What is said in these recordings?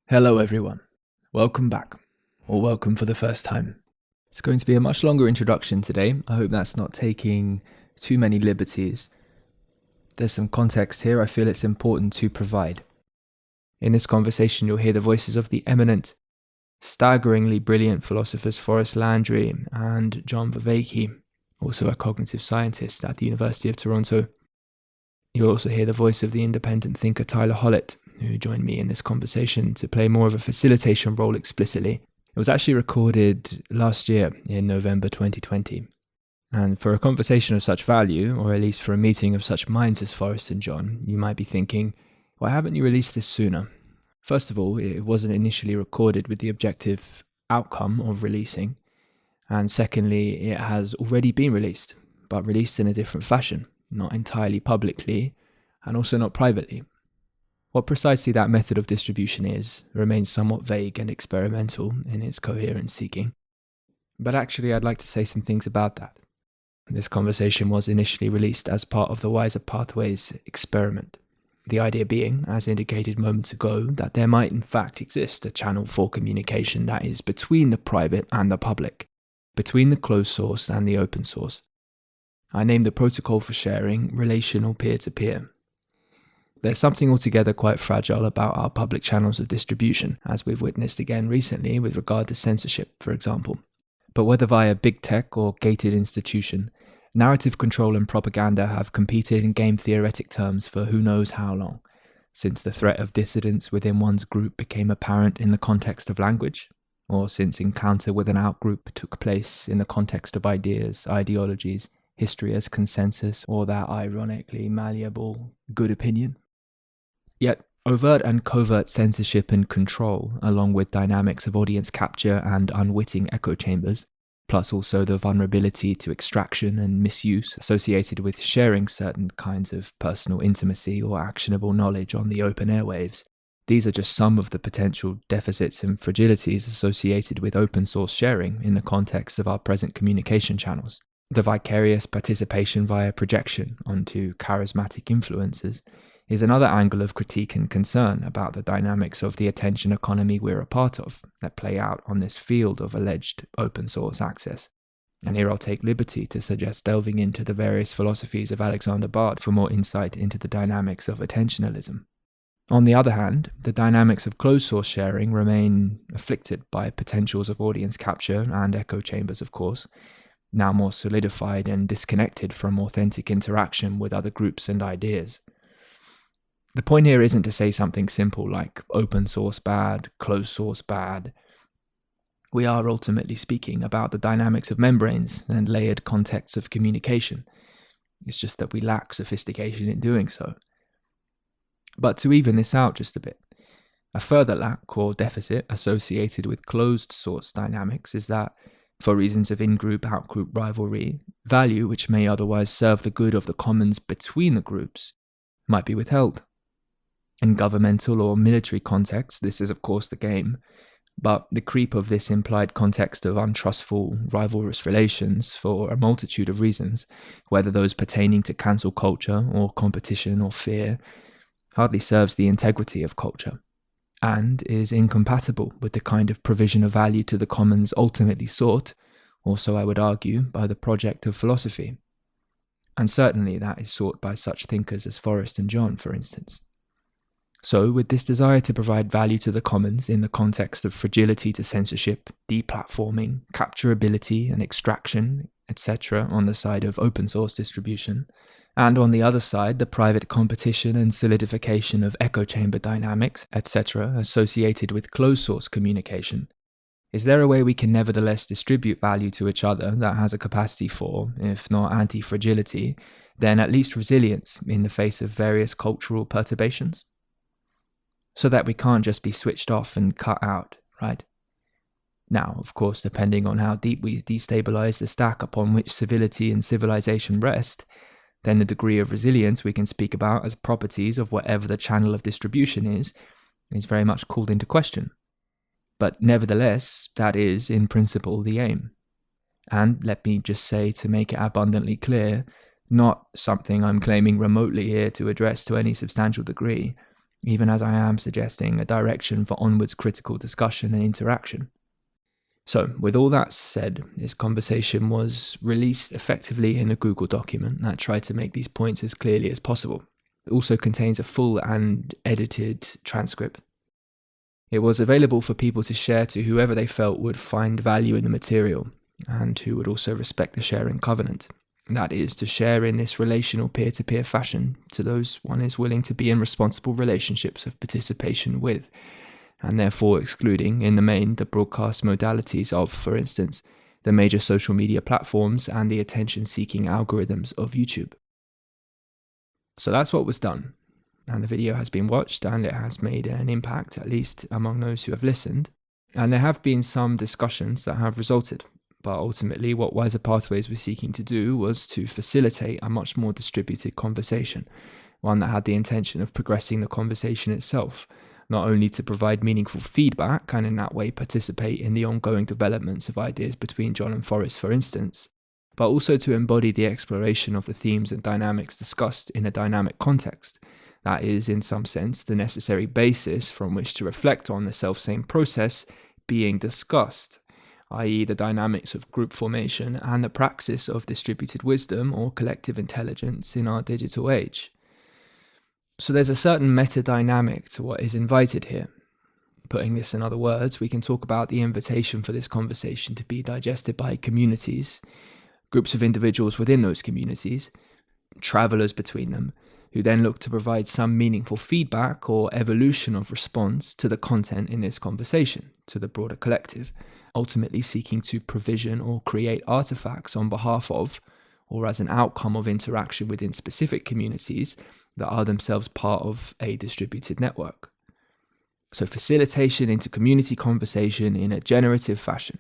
Hello everyone, welcome back, or welcome for the first time. It's going to be a much longer introduction today. I hope that's not taking too many liberties. There's some context here I feel it's important to provide. In this conversation you'll hear the voices of the eminent, staggeringly brilliant philosophers Forrest Landry and John Vervaeke, also a cognitive scientist at the University of Toronto. You'll also hear the voice of the independent thinker Tyler Hollett, who joined me in this conversation to play more of a facilitation role explicitly. It was actually recorded last year in November 2020. And for a conversation of such value, or at least for a meeting of such minds as Forrest and John, you might be thinking, why haven't you released this sooner? First of all, it wasn't initially recorded with the objective outcome of releasing. And secondly, it has already been released, but released in a different fashion, not entirely publicly, and also not privately. What precisely that method of distribution is remains somewhat vague and experimental in its coherence seeking. But actually, I'd like to say some things about that. This conversation was initially released as part of the Wiser Pathways experiment. The idea being, as indicated moments ago, that there might in fact exist a channel for communication that is between the private and the public, between the closed source and the open source. I named the protocol for sharing relational peer-to-peer. There's something altogether quite fragile about our public channels of distribution, as we've witnessed again recently with regard to censorship, for example. But whether via big tech or gated institution, narrative control and propaganda have competed in game theoretic terms for who knows how long, since the threat of dissidence within one's group became apparent in the context of language, or since encounter with an outgroup took place in the context of ideas, ideologies, history as consensus, or that ironically malleable good opinion. Yet, overt and covert censorship and control, along with dynamics of audience capture and unwitting echo chambers, plus also the vulnerability to extraction and misuse associated with sharing certain kinds of personal intimacy or actionable knowledge on the open airwaves, these are just some of the potential deficits and fragilities associated with open source sharing in the context of our present communication channels. The vicarious participation via projection onto charismatic influencers is another angle of critique and concern about the dynamics of the attention economy we're a part of that play out on this field of alleged open source access. And here I'll take liberty to suggest delving into the various philosophies of Alexander Bard for more insight into the dynamics of attentionalism. On the other hand, the dynamics of closed source sharing remain afflicted by potentials of audience capture and echo chambers, of course, now more solidified and disconnected from authentic interaction with other groups and ideas. The point here isn't to say something simple like open source bad, closed source bad. We are ultimately speaking about the dynamics of membranes and layered contexts of communication. It's just that we lack sophistication in doing so. But to even this out just a bit, a further lack or deficit associated with closed source dynamics is that, for reasons of in-group, out-group rivalry, value which may otherwise serve the good of the commons between the groups might be withheld. In governmental or military contexts, this is of course the game, but the creep of this implied context of untrustful, rivalrous relations for a multitude of reasons, whether those pertaining to cancel culture or competition or fear, hardly serves the integrity of culture, and is incompatible with the kind of provision of value to the commons ultimately sought, or so I would argue, by the project of philosophy. And certainly that is sought by such thinkers as Forrest and John, for instance. So, with this desire to provide value to the commons in the context of fragility to censorship, deplatforming, capturability and extraction, etc. on the side of open source distribution, and on the other side the private competition and solidification of echo chamber dynamics, etc. associated with closed source communication, is there a way we can nevertheless distribute value to each other that has a capacity for, if not anti-fragility, then at least resilience in the face of various cultural perturbations? So that we can't just be switched off and cut out, right? Now, of course, depending on how deep we destabilize the stack upon which civility and civilization rest, then the degree of resilience we can speak about as properties of whatever the channel of distribution is very much called into question. But nevertheless, that is, in principle, the aim. And let me just say, to make it abundantly clear, not something I'm claiming remotely here to address to any substantial degree, even as I am suggesting a direction for onwards critical discussion and interaction. So, with all that said, this conversation was released effectively in a Google document that tried to make these points as clearly as possible. It also contains a full and edited transcript. It was available for people to share to whoever they felt would find value in the material and who would also respect the sharing covenant. That is, to share in this relational peer-to-peer fashion to those one is willing to be in responsible relationships of participation with, and therefore excluding, in the main, the broadcast modalities of, for instance, the major social media platforms and the attention-seeking algorithms of YouTube. So that's what was done, and the video has been watched and it has made an impact, at least among those who have listened, and there have been some discussions that have resulted. But ultimately, what Wiser Pathways was seeking to do was to facilitate a much more distributed conversation, one that had the intention of progressing the conversation itself, not only to provide meaningful feedback and in that way participate in the ongoing developments of ideas between John and Forrest, for instance, but also to embody the exploration of the themes and dynamics discussed in a dynamic context. That is, in some sense, the necessary basis from which to reflect on the self-same process being discussed, i.e. the dynamics of group formation and the praxis of distributed wisdom or collective intelligence in our digital age. So there's a certain meta-dynamic to what is invited here. Putting this in other words, we can talk about the invitation for this conversation to be digested by communities, groups of individuals within those communities, travelers between them, who then look to provide some meaningful feedback or evolution of response to the content in this conversation, to the broader collective, ultimately seeking to provision or create artifacts on behalf of, or as an outcome of interaction within specific communities that are themselves part of a distributed network. So facilitation into community conversation in a generative fashion.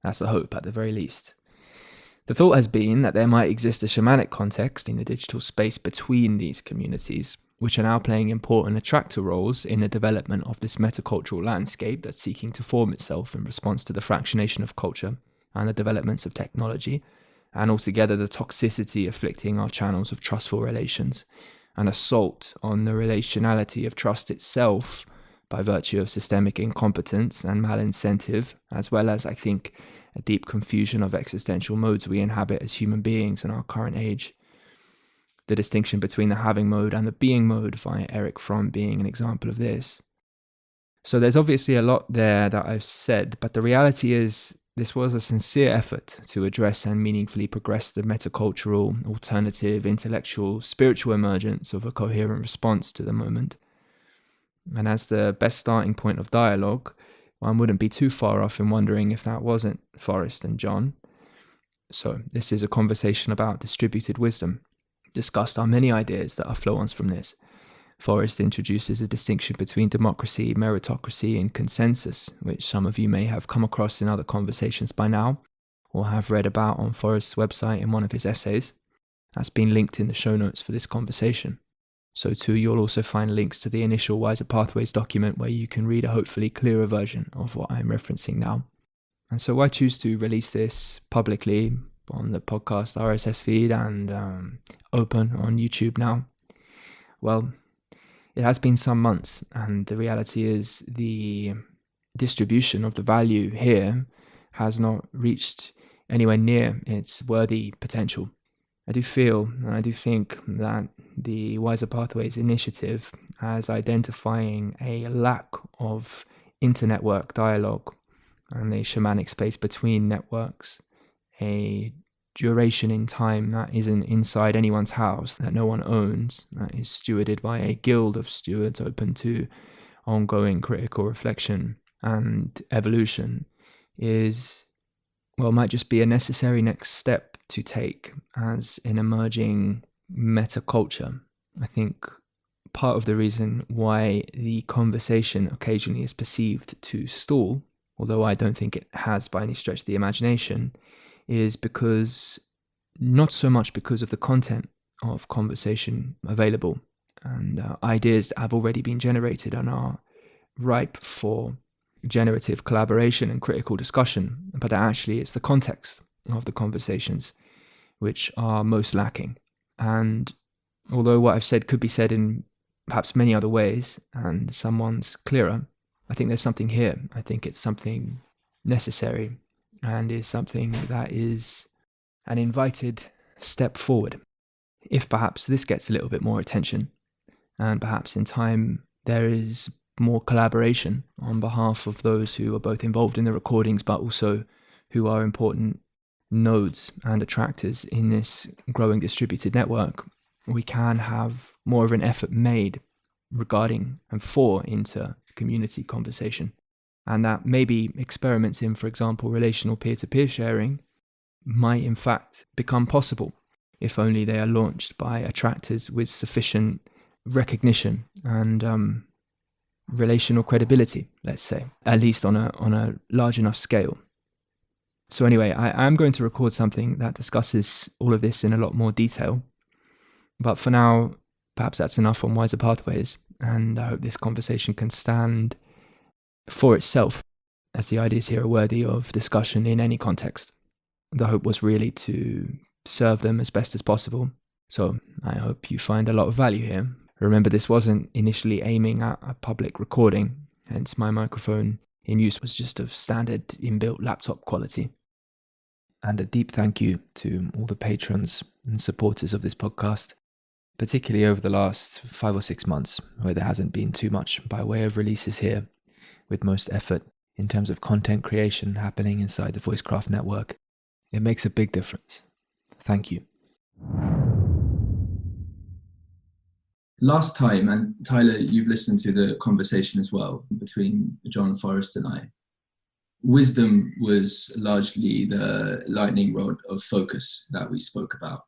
That's the hope at the very least. The thought has been that there might exist a shamanic context in the digital space between these communities, which are now playing important attractor roles in the development of this metacultural landscape that's seeking to form itself in response to the fractionation of culture and the developments of technology, and altogether the toxicity afflicting our channels of trustful relations, an assault on the relationality of trust itself by virtue of systemic incompetence and malincentive, as well as, I think, a deep confusion of existential modes we inhabit as human beings in our current age. The distinction between the having mode and the being mode, via Eric Fromm being an example of this. So there's obviously a lot there that I've said, but the reality is this was a sincere effort to address and meaningfully progress the metacultural, alternative, intellectual, spiritual emergence of a coherent response to the moment. And as the best starting point of dialogue, one wouldn't be too far off in wondering if that wasn't Forrest and John. So this is a conversation about distributed wisdom. Discussed are many ideas that are flow-ons from this. Forrest introduces a distinction between democracy, meritocracy, and consensus, which some of you may have come across in other conversations by now, or have read about on Forrest's website in one of his essays. That's been linked in the show notes for this conversation. So too, you'll also find links to the initial Wiser Pathways document where you can read a hopefully clearer version of what I'm referencing now. And so I choose to release this publicly on the podcast RSS feed and open on YouTube now. Well, it has been some months, and the reality is the distribution of the value here has not reached anywhere near its worthy potential. I do feel and I do think that the Wiser Pathways initiative, as identifying a lack of inter-network dialogue and a shamanic space between networks, a duration in time that isn't inside anyone's house, that no one owns, that is stewarded by a guild of stewards open to ongoing critical reflection and evolution, is, well, might just be a necessary next step to take as an emerging metaculture. I think part of the reason why the conversation occasionally is perceived to stall, although I don't think it has by any stretch of the imagination, is because, not so much because of the content of conversation available and ideas that have already been generated and are ripe for generative collaboration and critical discussion, but actually it's the context of the conversations which are most lacking. And although what I've said could be said in perhaps many other ways, and someone's clearer, I think there's something here. I think it's something necessary and is something that is an invited step forward. If perhaps this gets a little bit more attention, and perhaps in time there is more collaboration on behalf of those who are both involved in the recordings, but also who are important nodes and attractors in this growing distributed network, we can have more of an effort made regarding and for inter-community conversation. And that maybe experiments in, for example, relational peer-to-peer sharing might in fact become possible if only they are launched by attractors with sufficient recognition and relational credibility, let's say, at least on a large enough scale. So anyway, I am going to record something that discusses all of this in a lot more detail. But for now, perhaps that's enough on Wiser Pathways, and I hope this conversation can stand for itself, as the ideas here are worthy of discussion in any context. The hope was really to serve them as best as possible, so I hope you find a lot of value here. Remember, this wasn't initially aiming at a public recording, hence my microphone in use was just of standard inbuilt laptop quality. And a deep thank you to all the patrons and supporters of this podcast, particularly over the last 5 or 6 months, where there hasn't been too much by way of releases here, with most effort in terms of content creation happening inside the Voicecraft network. It makes a big difference. Thank you. Last time, and Tyler, you've listened to the conversation as well between John, Forrest and I. Wisdom was largely the lightning rod of focus that we spoke about.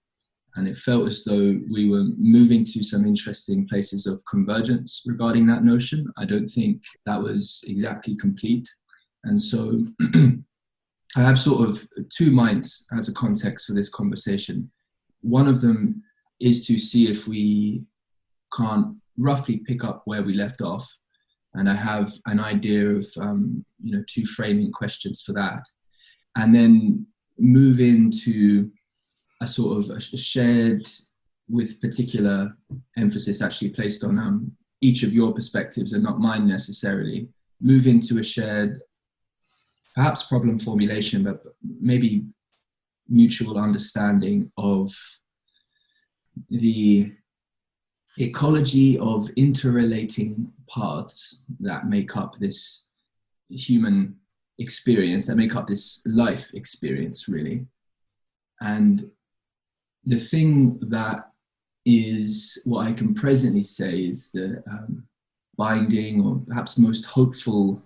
And it felt as though we were moving to some interesting places of convergence regarding that notion. I don't think that was exactly complete. And so I have sort of two minds as a context for this conversation. One of them is to see if we can't roughly pick up where we left off. And I have an idea of, two framing questions for that. And then move into a sort of a shared, with particular emphasis actually placed on each of your perspectives and not mine necessarily, move into a shared, perhaps problem formulation, but maybe mutual understanding of the ecology of interrelating paths that make up this human experience, that make up this life experience, really. And the thing that is what I can presently say is the binding or perhaps most hopeful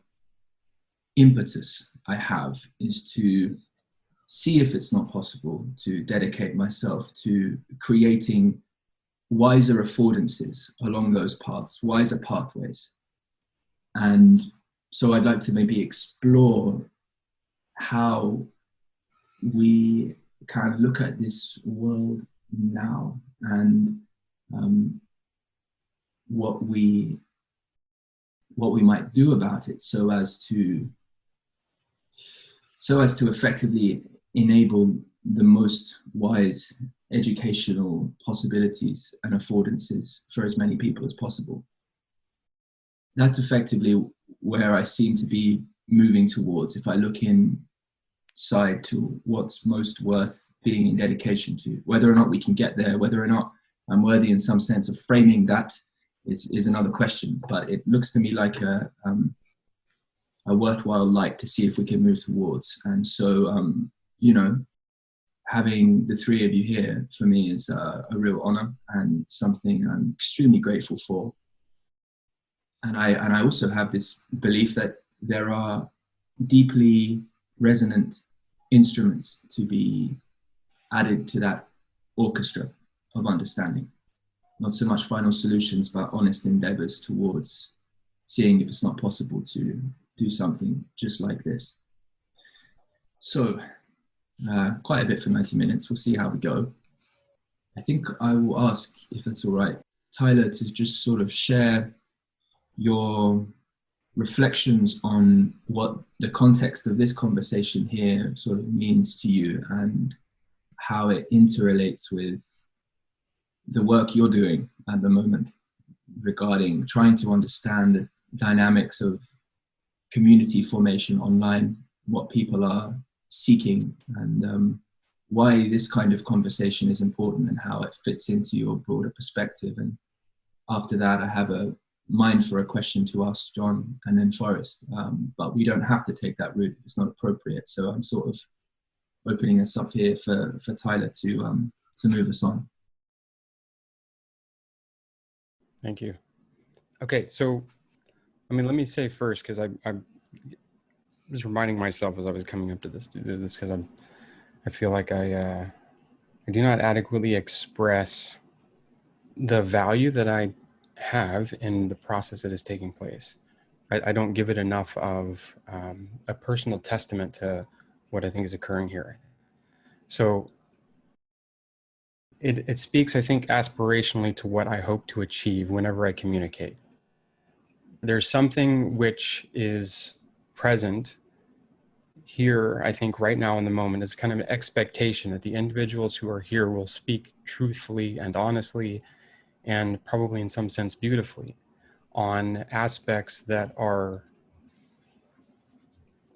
impetus I have is to see if it's not possible to dedicate myself to creating wiser affordances along those paths, wiser pathways. And so I'd like to maybe explore how we kind of look at this world now and what we might do about it so as to effectively enable the most wise educational possibilities and affordances for as many people as possible. That's effectively where I seem to be moving towards if I look inside to what's most worth being in dedication to. Whether or not we can get there, whether or not I'm worthy in some sense of framing that is another question, but it looks to me like a worthwhile light to see if we can move towards. And so, having the three of you here for me is a real honor and something I'm extremely grateful for. And I also have this belief that there are deeply resonant instruments to be added to that orchestra of understanding. Not so much final solutions, but honest endeavors towards seeing if it's not possible to do something just like this. So, quite a bit for 90 minutes. We'll see how we go. I think I will ask, if that's all right, Tyler, to just sort of share your reflections on what the context of this conversation here sort of means to you and how it interrelates with the work you're doing at the moment. regarding trying to understand the dynamics of community formation online, what people are seeking, and why this kind of conversation is important and how it fits into your broader perspective. And after that, I have a mind for a question to ask John and then Forrest, but we don't have to take that route. It's not appropriate. So I'm sort of opening us up here for Tyler to move us on. Thank you. Okay, so, I mean, let me say first, because I was reminding myself as I was coming up to this, because I feel like I do not adequately express the value that I have in the process that is taking place. I don't give it enough of a personal testament to what I think is occurring here. So it speaks, I think, aspirationally to what I hope to achieve whenever I communicate. There's something which is present here, I think, right now in the moment, is kind of an expectation that the individuals who are here will speak truthfully and honestly, and probably in some sense beautifully, on aspects that are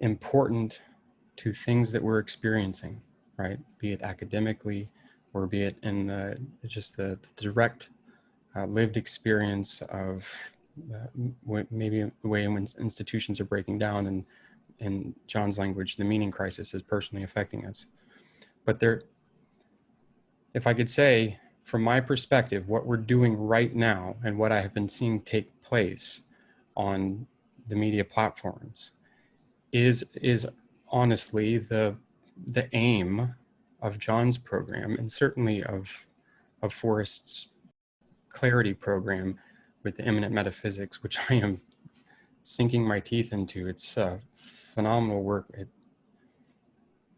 important to things that we're experiencing, right? Be it academically, or be it in just the direct lived experience of maybe the way in which institutions are breaking down, and in John's language, the meaning crisis is personally affecting us. But there, if I could say, from my perspective, what we're doing right now and what I have been seeing take place on the media platforms is honestly the aim of John's program, and certainly of Forrest's clarity program with the immanent metaphysics, which I am sinking my teeth into. It's phenomenal work.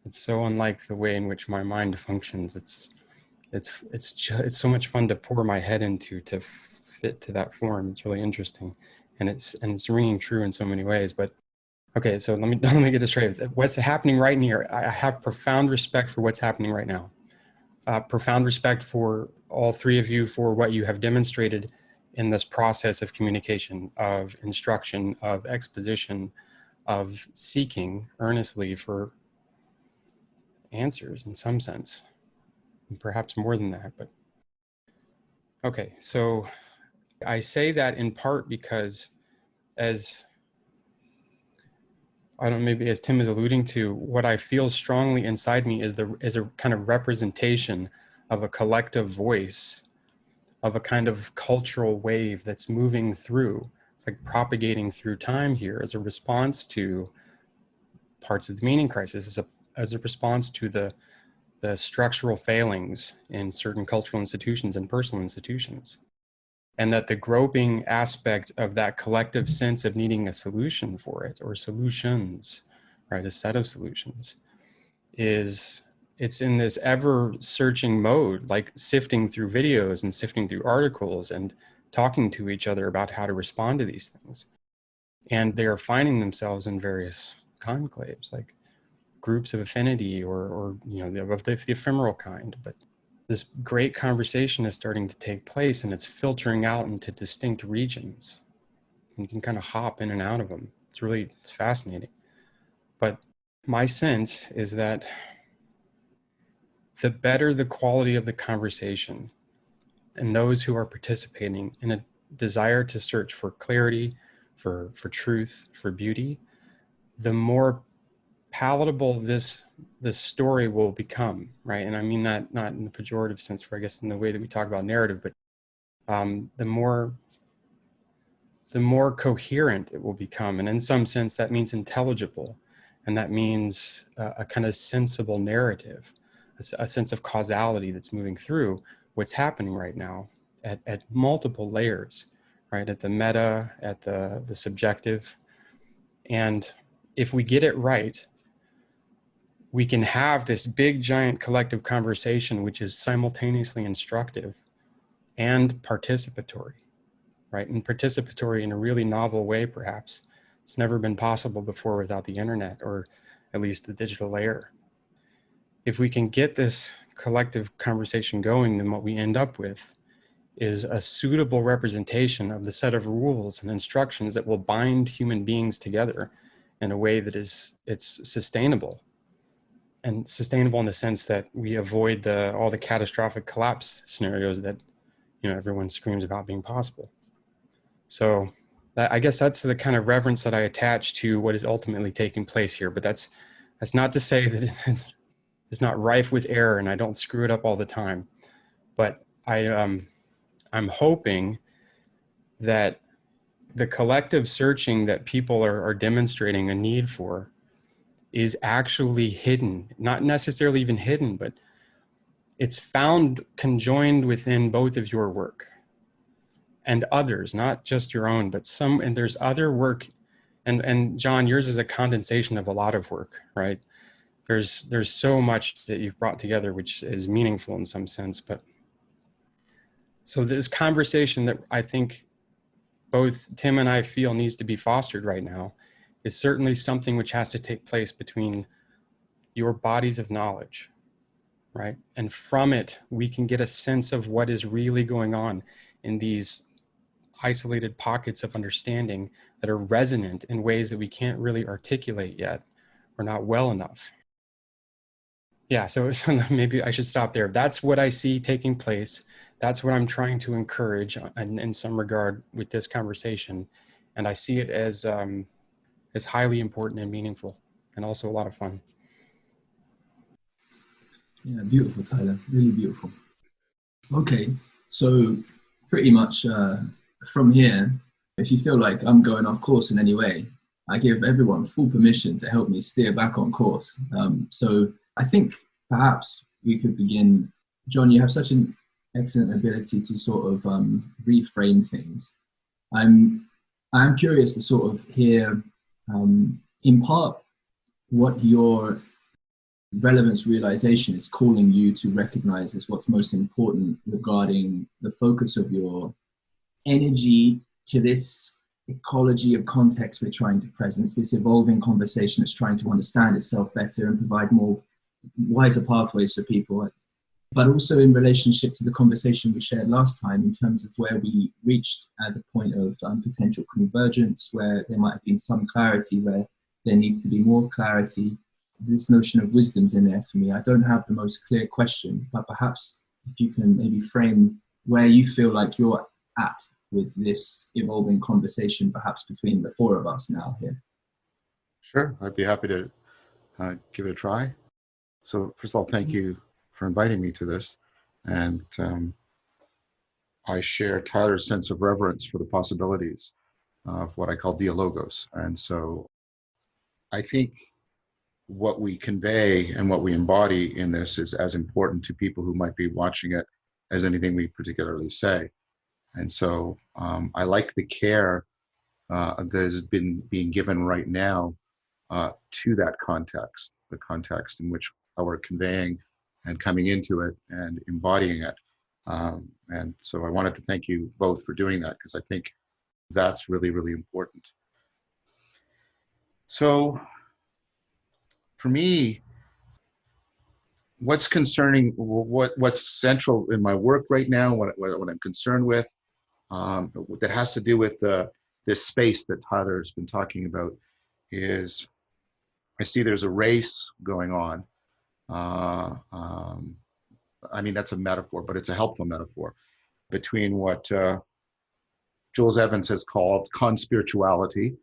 It's so unlike the way in which my mind functions. It's so much fun to pour my head into, to fit to that form. It's really interesting, and it's ringing true in so many ways. But okay, so let me get it straight. What's happening right here? I have profound respect for what's happening right now. Profound respect for all three of you for what you have demonstrated in this process of communication, of instruction, of exposition, of seeking earnestly for answers in some sense, and perhaps more than that. But okay, so I say that in part because, as I don't know, maybe as Tim is alluding to, what I feel strongly inside me is a kind of representation of a collective voice, of a kind of cultural wave that's moving through. It's like propagating through time here as a response to parts of the meaning crisis, as a response to the structural failings in certain cultural institutions and personal institutions. And that the groping aspect of that collective sense of needing a solution for it, or solutions, right, a set of solutions, it's in this ever searching mode, like sifting through videos and sifting through articles and talking to each other about how to respond to these things. And they are finding themselves in various conclaves, like groups of affinity, or you know, of the ephemeral kind. But this great conversation is starting to take place, and it's filtering out into distinct regions. And you can kind of hop in and out of them. It's fascinating. But my sense is that the better the quality of the conversation, and those who are participating in a desire to search for clarity, for truth, for beauty, the more palatable this story will become, right? And I mean that not in the pejorative sense, for I guess in the way that we talk about narrative, but the more coherent it will become, and in some sense that means intelligible, and that means a kind of sensible narrative, a sense of causality that's moving through what's happening right now at multiple layers, right? At the meta, at the subjective, and if we get it right, we can have this big, giant collective conversation, which is simultaneously instructive and participatory, right? And participatory in a really novel way, perhaps. It's never been possible before without the internet, or at least the digital layer. If we can get this collective conversation going, then what we end up with is a suitable representation of the set of rules and instructions that will bind human beings together in a way that it's sustainable. And sustainable in the sense that we avoid all the catastrophic collapse scenarios that, everyone screams about being possible. So I guess that's the kind of reverence that I attach to what is ultimately taking place here. But that's not to say that it's not rife with error and I don't screw it up all the time. But I'm hoping that the collective searching that people are demonstrating a need for is actually hidden, not necessarily even hidden, but it's found conjoined within both of your work and others, not just your own, but and there's other work. And John, yours is a condensation of a lot of work, right? There's so much that you've brought together, which is meaningful in some sense. But so this conversation that I think both Tim and I feel needs to be fostered right now is certainly something which has to take place between your bodies of knowledge, right? And from it, we can get a sense of what is really going on in these isolated pockets of understanding that are resonant in ways that we can't really articulate yet or not well enough. Yeah, so maybe I should stop there. That's what I see taking place. That's what I'm trying to encourage in some regard with this conversation. And I see it as highly important and meaningful and also a lot of fun. Yeah, beautiful, Tyler. Really beautiful. Okay, so pretty much from here, if you feel like I'm going off course in any way, I give everyone full permission to help me steer back on course. So I think perhaps we could begin. John, you have such an excellent ability to sort of reframe things. I'm curious to sort of hear, in part, what your relevance realization is calling you to recognize as what's most important regarding the focus of your energy to this ecology of context we're trying to present, this evolving conversation that's trying to understand itself better and provide more wiser pathways for people, but also in relationship to the conversation we shared last time in terms of where we reached as a point of potential convergence, where there might have been some clarity, where there needs to be more clarity. This notion of wisdom's in there for me. I don't have the most clear question, but perhaps if you can maybe frame where you feel like you're at with this evolving conversation, perhaps between the four of us now here. Sure, I'd be happy to give it a try. So first of all, thank you for inviting me to this. And I share Tyler's sense of reverence for the possibilities of what I call dialogos. And so I think what we convey and what we embody in this is as important to people who might be watching it as anything we particularly say. And so I like the care that has been being given right now to that context, the context in which we're conveying and coming into it and embodying it. And so I wanted to thank you both for doing that, because I think that's really, really important. So for me, what's concerning, what's central in my work right now, what I'm concerned with, that has to do with this space that Tyler's been talking about, is I see there's a race going on. I mean, that's a metaphor, but it's a helpful metaphor, between what Jules Evans has called conspirituality,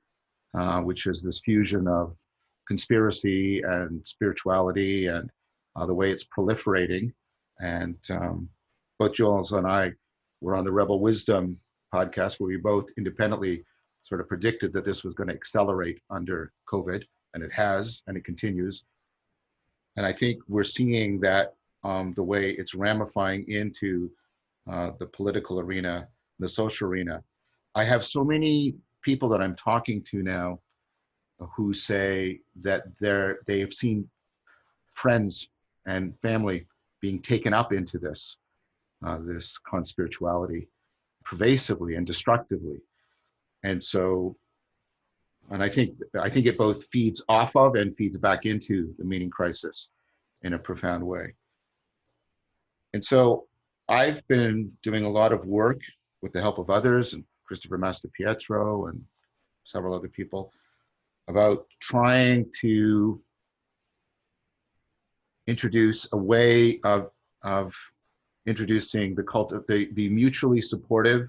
which is this fusion of conspiracy and spirituality and the way it's proliferating. And both Jules and I were on the Rebel Wisdom podcast, where we both independently sort of predicted that this was going to accelerate under COVID, and it has, and it continues. And I think we're seeing that the way it's ramifying into the political arena, the social arena. I have so many people that I'm talking to now who say that they have seen friends and family being taken up into this conspirituality pervasively and destructively. And so, and I think it both feeds off of and feeds back into the meaning crisis in a profound way. And so I've been doing a lot of work with the help of others and Christopher Mastapietro and several other people about trying to introduce a way of introducing the mutually supportive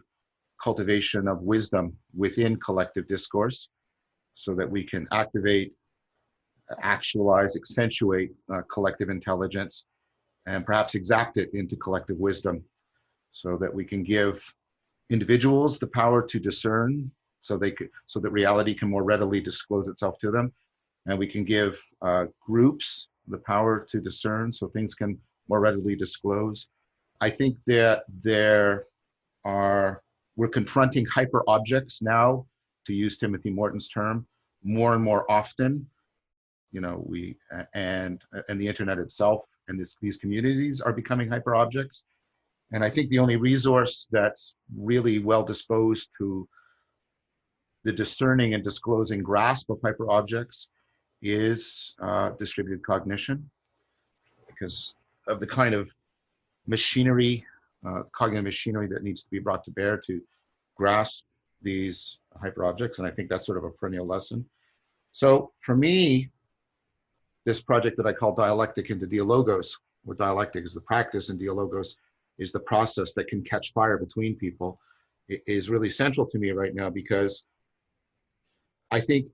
cultivation of wisdom within collective discourse so that we can activate, actualize, accentuate collective intelligence and perhaps exact it into collective wisdom so that we can give individuals the power to discern so that reality can more readily disclose itself to them. And we can give groups the power to discern so things can more readily disclose. I think that we're confronting hyper objects now, to use Timothy Morton's term, more and more often. You know, and the internet itself and these communities are becoming hyper objects. And I think the only resource that's really well disposed to the discerning and disclosing grasp of hyper objects is distributed cognition, because of the kind of machinery, cognitive machinery that needs to be brought to bear to grasp these hyper objects. And I think that's sort of a perennial lesson. So for me, this project that I call Dialectic into Dialogos, where dialectic is the practice and dialogos is the process that can catch fire between people, is really central to me right now, because I think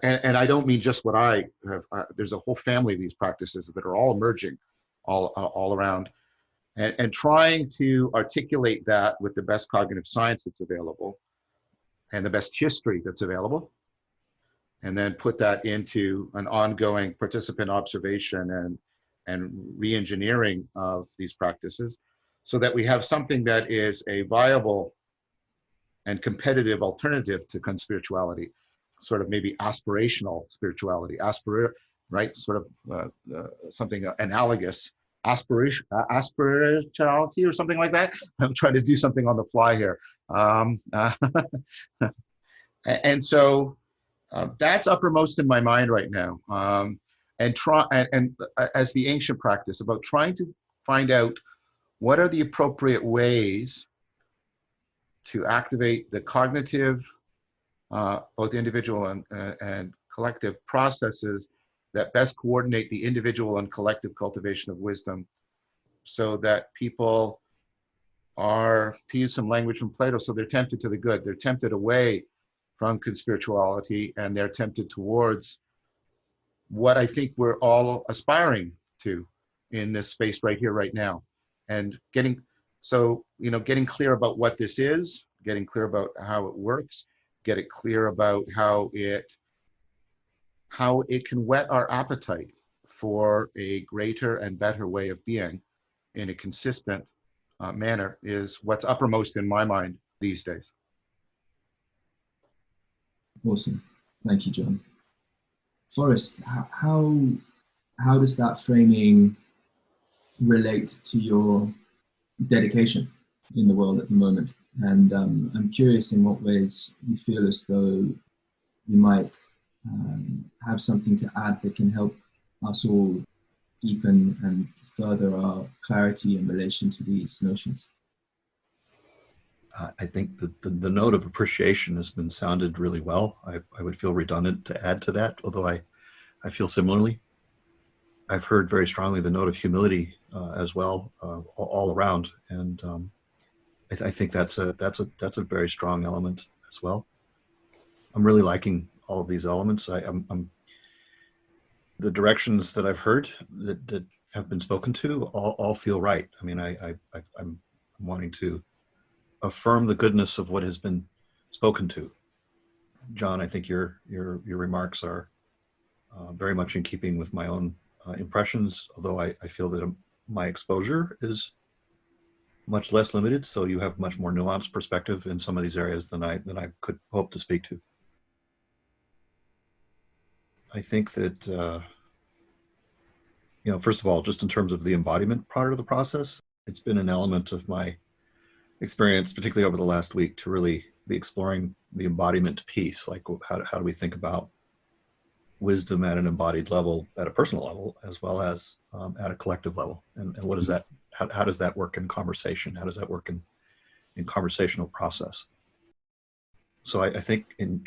and I don't mean just what I have, there's a whole family of these practices that are all emerging all around, and trying to articulate that with the best cognitive science that's available and the best history that's available, and then put that into an ongoing participant observation and re-engineering of these practices so that we have something that is a viable and competitive alternative to conspirituality, sort of maybe aspirational spirituality, right? Sort of something analogous, aspirituality or something like that. I'm trying to do something on the fly here. And so that's uppermost in my mind right now. And as the ancient practice about trying to find out what are the appropriate ways to activate the cognitive, both individual and collective processes that best coordinate the individual and collective cultivation of wisdom, so that people are, to use some language from Plato, so they're tempted to the good. They're tempted away from conspirituality, and they're tempted towards what I think we're all aspiring to in this space right here, right now. And getting clear about what this is, getting clear about how it works, get it clear about how it can whet our appetite for a greater and better way of being in a consistent manner is what's uppermost in my mind these days. Awesome. Thank you, John. Forrest, how does that framing relate to your dedication in the world at the moment? And I'm curious in what ways you feel as though you might have something to add that can help us all deepen and further our clarity in relation to these notions. I think that the note of appreciation has been sounded really well. I would feel redundant to add to that, although I feel similarly. I've heard very strongly the note of humility as well, all around, and I think that's a very strong element as well. I'm really liking all of these elements. The directions that I've heard that have been spoken to all feel right. I mean, I'm wanting to affirm the goodness of what has been spoken to. John, I think your remarks are very much in keeping with my own impressions, although I feel that my exposure is much less limited, so you have much more nuanced perspective in some of these areas than I could hope to speak to. I think that, first of all, just in terms of the embodiment part of the process, it's been an element of my experience, particularly over the last week, to really be exploring the embodiment piece. Like, how do we think about wisdom at an embodied level, at a personal level, as well as at a collective level? And what does that, how does that work in conversation? How does that work in conversational process? So I think in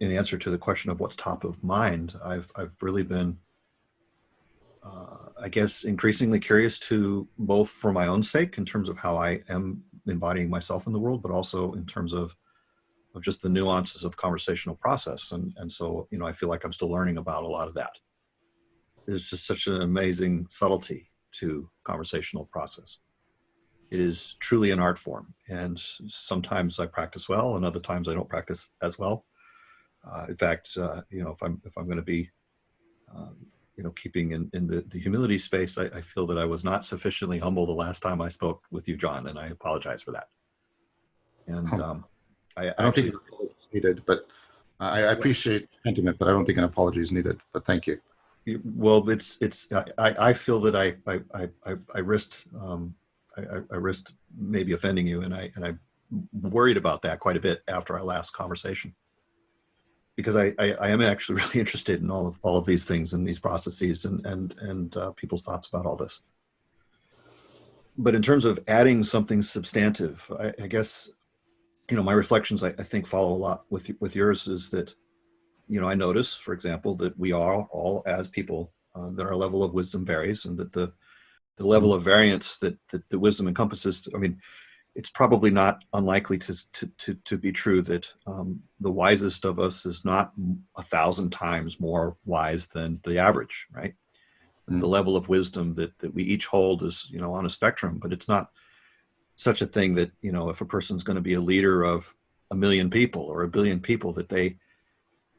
answer to the question of what's top of mind, I've really been, I guess, increasingly curious to both for my own sake in terms of how I am embodying myself in the world, but also in terms of just the nuances of conversational process. And so, I feel like I'm still learning about a lot of that. There's just such an amazing subtlety to conversational process. It is truly an art form, and sometimes I practice well, and other times I don't practice as well. In fact, if I'm going to be, keeping in the humility space, I feel that I was not sufficiently humble the last time I spoke with you, John, and I apologize for that. And I don't think an apology is needed, but I appreciate the sentiment, but I don't think an apology is needed. But thank you. Well, I feel that I risked. I risked maybe offending you, and I worried about that quite a bit after our last conversation, because I am actually really interested in all of these things and these processes and people's thoughts about all this. But in terms of adding something substantive, I guess, my reflections I think follow a lot with yours, is that, I notice, for example, that we are all, as people, that our level of wisdom varies, and that the level of variance that the wisdom encompasses. I mean, it's probably not unlikely to be true that the wisest of us is not 1,000 times more wise than the average, right? The level of wisdom that we each hold is, on a spectrum, but it's not such a thing that, if a person's going to be a leader of 1 million people or 1 billion people, that they,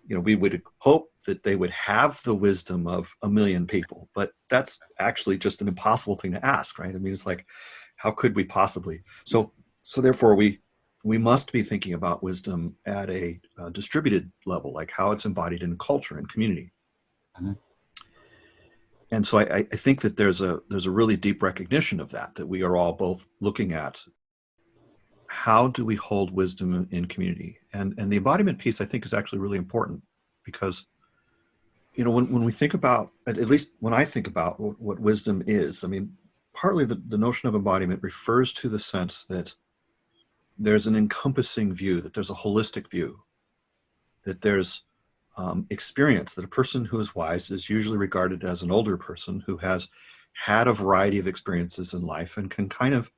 we would hope that they would have the wisdom of 1 million people, but that's actually just an impossible thing to ask, right? I mean, it's like, how could we possibly? So therefore, we must be thinking about wisdom at a distributed level, like how it's embodied in culture and community. Mm-hmm. And so I think that there's a really deep recognition of that we are all both looking at. How do we hold wisdom in community? And the embodiment piece, I think, is actually really important, because, when we think about, at least when I think about what wisdom is, I mean, partly the notion of embodiment refers to the sense that there's an encompassing view, that there's a holistic view, that there's experience, that a person who is wise is usually regarded as an older person who has had a variety of experiences in life and can kind of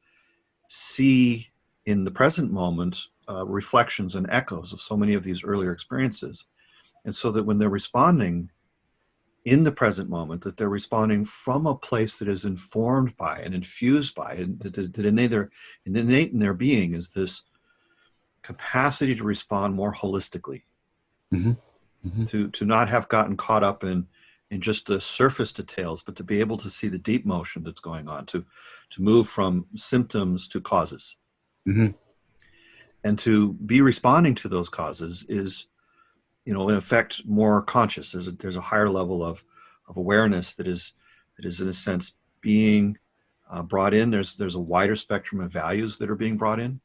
see in the present moment reflections and echoes of so many of these earlier experiences. And so that when they're responding in the present moment, that they're responding from a place that is informed by and infused by, and that innate in their being is this capacity to respond more holistically. Mm-hmm. Mm-hmm. To not have gotten caught up in just the surface details, but to be able to see the deep motion that's going on, to move from symptoms to causes. Mm-hmm. And to be responding to those causes is, in effect, more conscious. There's a higher level of awareness that is in a sense being brought in. There's a wider spectrum of values that are being brought in.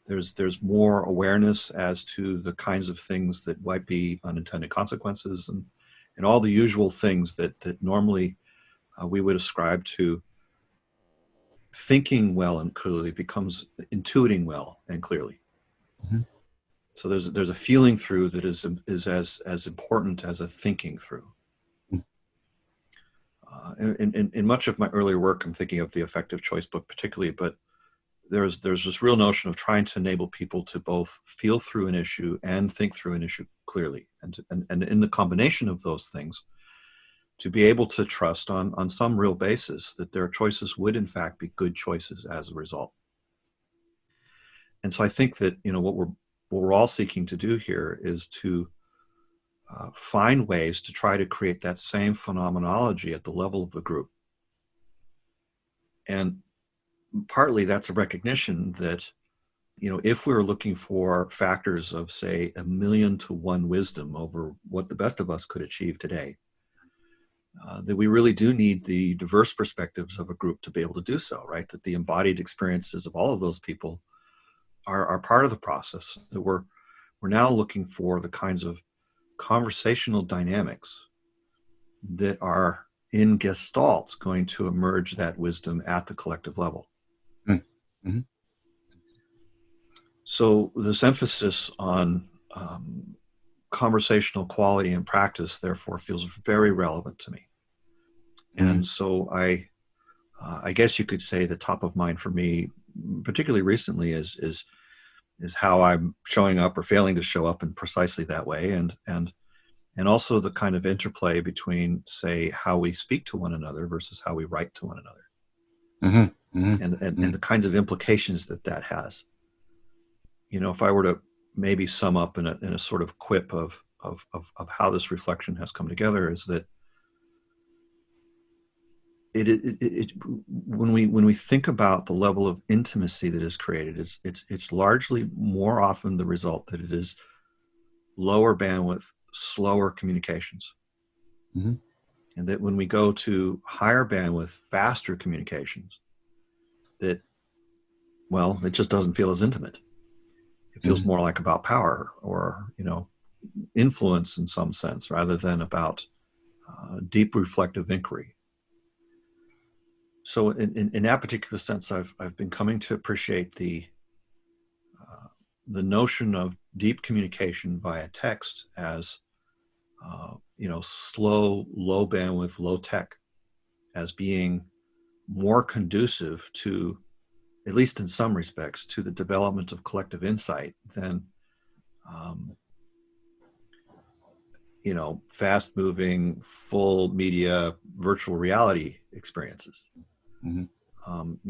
There's more awareness as to the kinds of things that might be unintended consequences and all the usual things that normally we would ascribe to thinking well and clearly becomes intuiting well and clearly. Mm-hmm. So there's a feeling through that is as important as a thinking through. In much of my earlier work, I'm thinking of the Effective Choice book particularly, but there's this real notion of trying to enable people to both feel through an issue and think through an issue clearly, and in the combination of those things, to be able to trust on some real basis that their choices would in fact be good choices as a result. And so I think that what we're all seeking to do here is to find ways to try to create that same phenomenology at the level of the group. And partly that's a recognition that, if we're looking for factors of, say, 1 million to 1 wisdom over what the best of us could achieve today, that we really do need the diverse perspectives of a group to be able to do so, right? That the embodied experiences of all of those people are part of the process, that we're now looking for the kinds of conversational dynamics that are in Gestalt going to emerge that wisdom at the collective level. Mm-hmm. So this emphasis on conversational quality and practice, therefore, feels very relevant to me. And so I guess you could say the top of mind for me, particularly recently, is how I'm showing up or failing to show up in precisely that way, and also the kind of interplay between, say, how we speak to one another versus how we write to one another, and the kinds of implications that has. You know, if I were to maybe sum up in a sort of quip of how this reflection has come together, is that when we think about the level of intimacy that is created, it's largely more often the result that it is lower bandwidth, slower communications. And that when we go to higher bandwidth, faster communications, that, well, it just doesn't feel as intimate. It feels more like about power or, you know, influence in some sense, rather than about deep reflective inquiry. So in that particular sense, I've been coming to appreciate the notion of deep communication via text as you know, slow, low bandwidth, low tech, as being more conducive to, at least in some respects, to the development of collective insight than you know, fast moving, full media, virtual reality experiences. You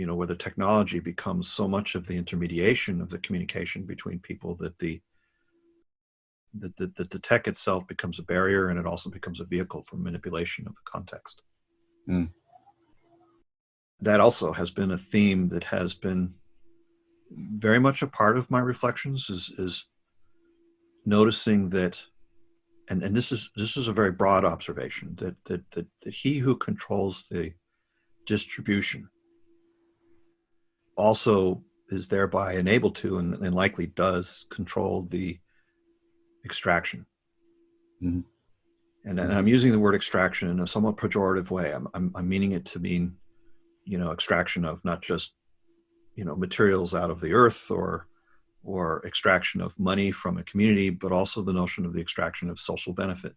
know, where the technology becomes so much of the intermediation of the communication between people that the tech itself becomes a barrier, and it also becomes a vehicle for manipulation of the context. That also has been a theme that has been very much a part of my reflections, is noticing that, and this is a very broad observation, that he who controls the distribution also is thereby enabled to, and likely does, control the extraction. And I'm using the word extraction in a somewhat pejorative way. I'm meaning it to mean, you know, extraction of not just, you know, materials out of the earth or extraction of money from a community, but also the notion of the extraction of social benefit.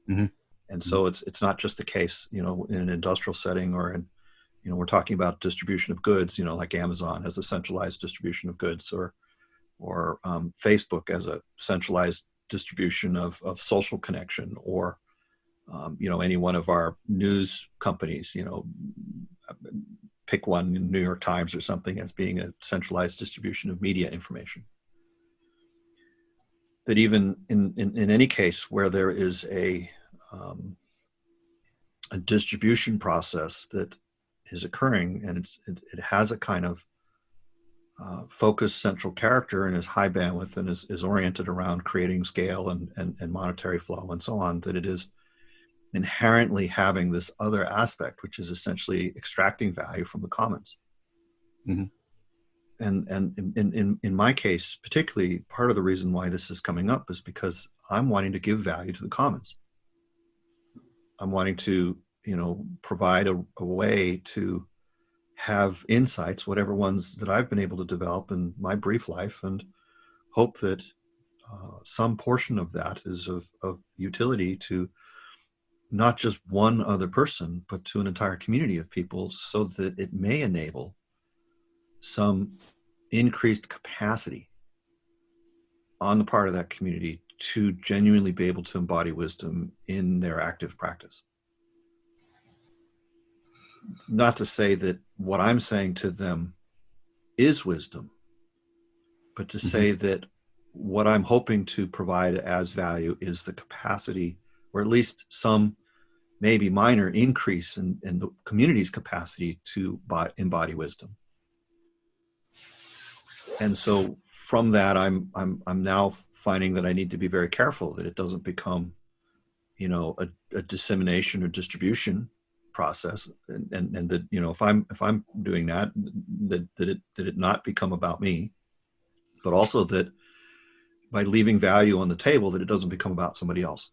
And so it's not just the case, you know, in an industrial setting or in, you know, we're talking about distribution of goods, you know, like Amazon has a centralized distribution of goods, or Facebook as a centralized distribution of social connection, or you know, any one of our news companies, you know, pick one, New York Times or something, as being a centralized distribution of media information. That even in any case where there is a distribution process that is occurring, and it has a kind of focused central character and is high bandwidth and is oriented around creating scale and monetary flow and so on, that it is inherently having this other aspect, which is essentially extracting value from the commons. And in my case, particularly, part of the reason why this is coming up is because I'm wanting to give value to the commons. I'm wanting to, you know, provide a way to have insights, whatever ones that I've been able to develop in my brief life, and hope that some portion of that is of utility to not just one other person, but to an entire community of people, so that it may enable some increased capacity on the part of that community to genuinely be able to embody wisdom in their active practice. Not to say that what I'm saying to them is wisdom, but to say that what I'm hoping to provide as value is the capacity, or at least some maybe minor increase in the community's capacity to embody wisdom. And so from that, I'm now finding that I need to be very careful that it doesn't become, you know, a dissemination or distribution process, and that, you know, if I'm doing that, that it not become about me, but also that by leaving value on the table, that it doesn't become about somebody else.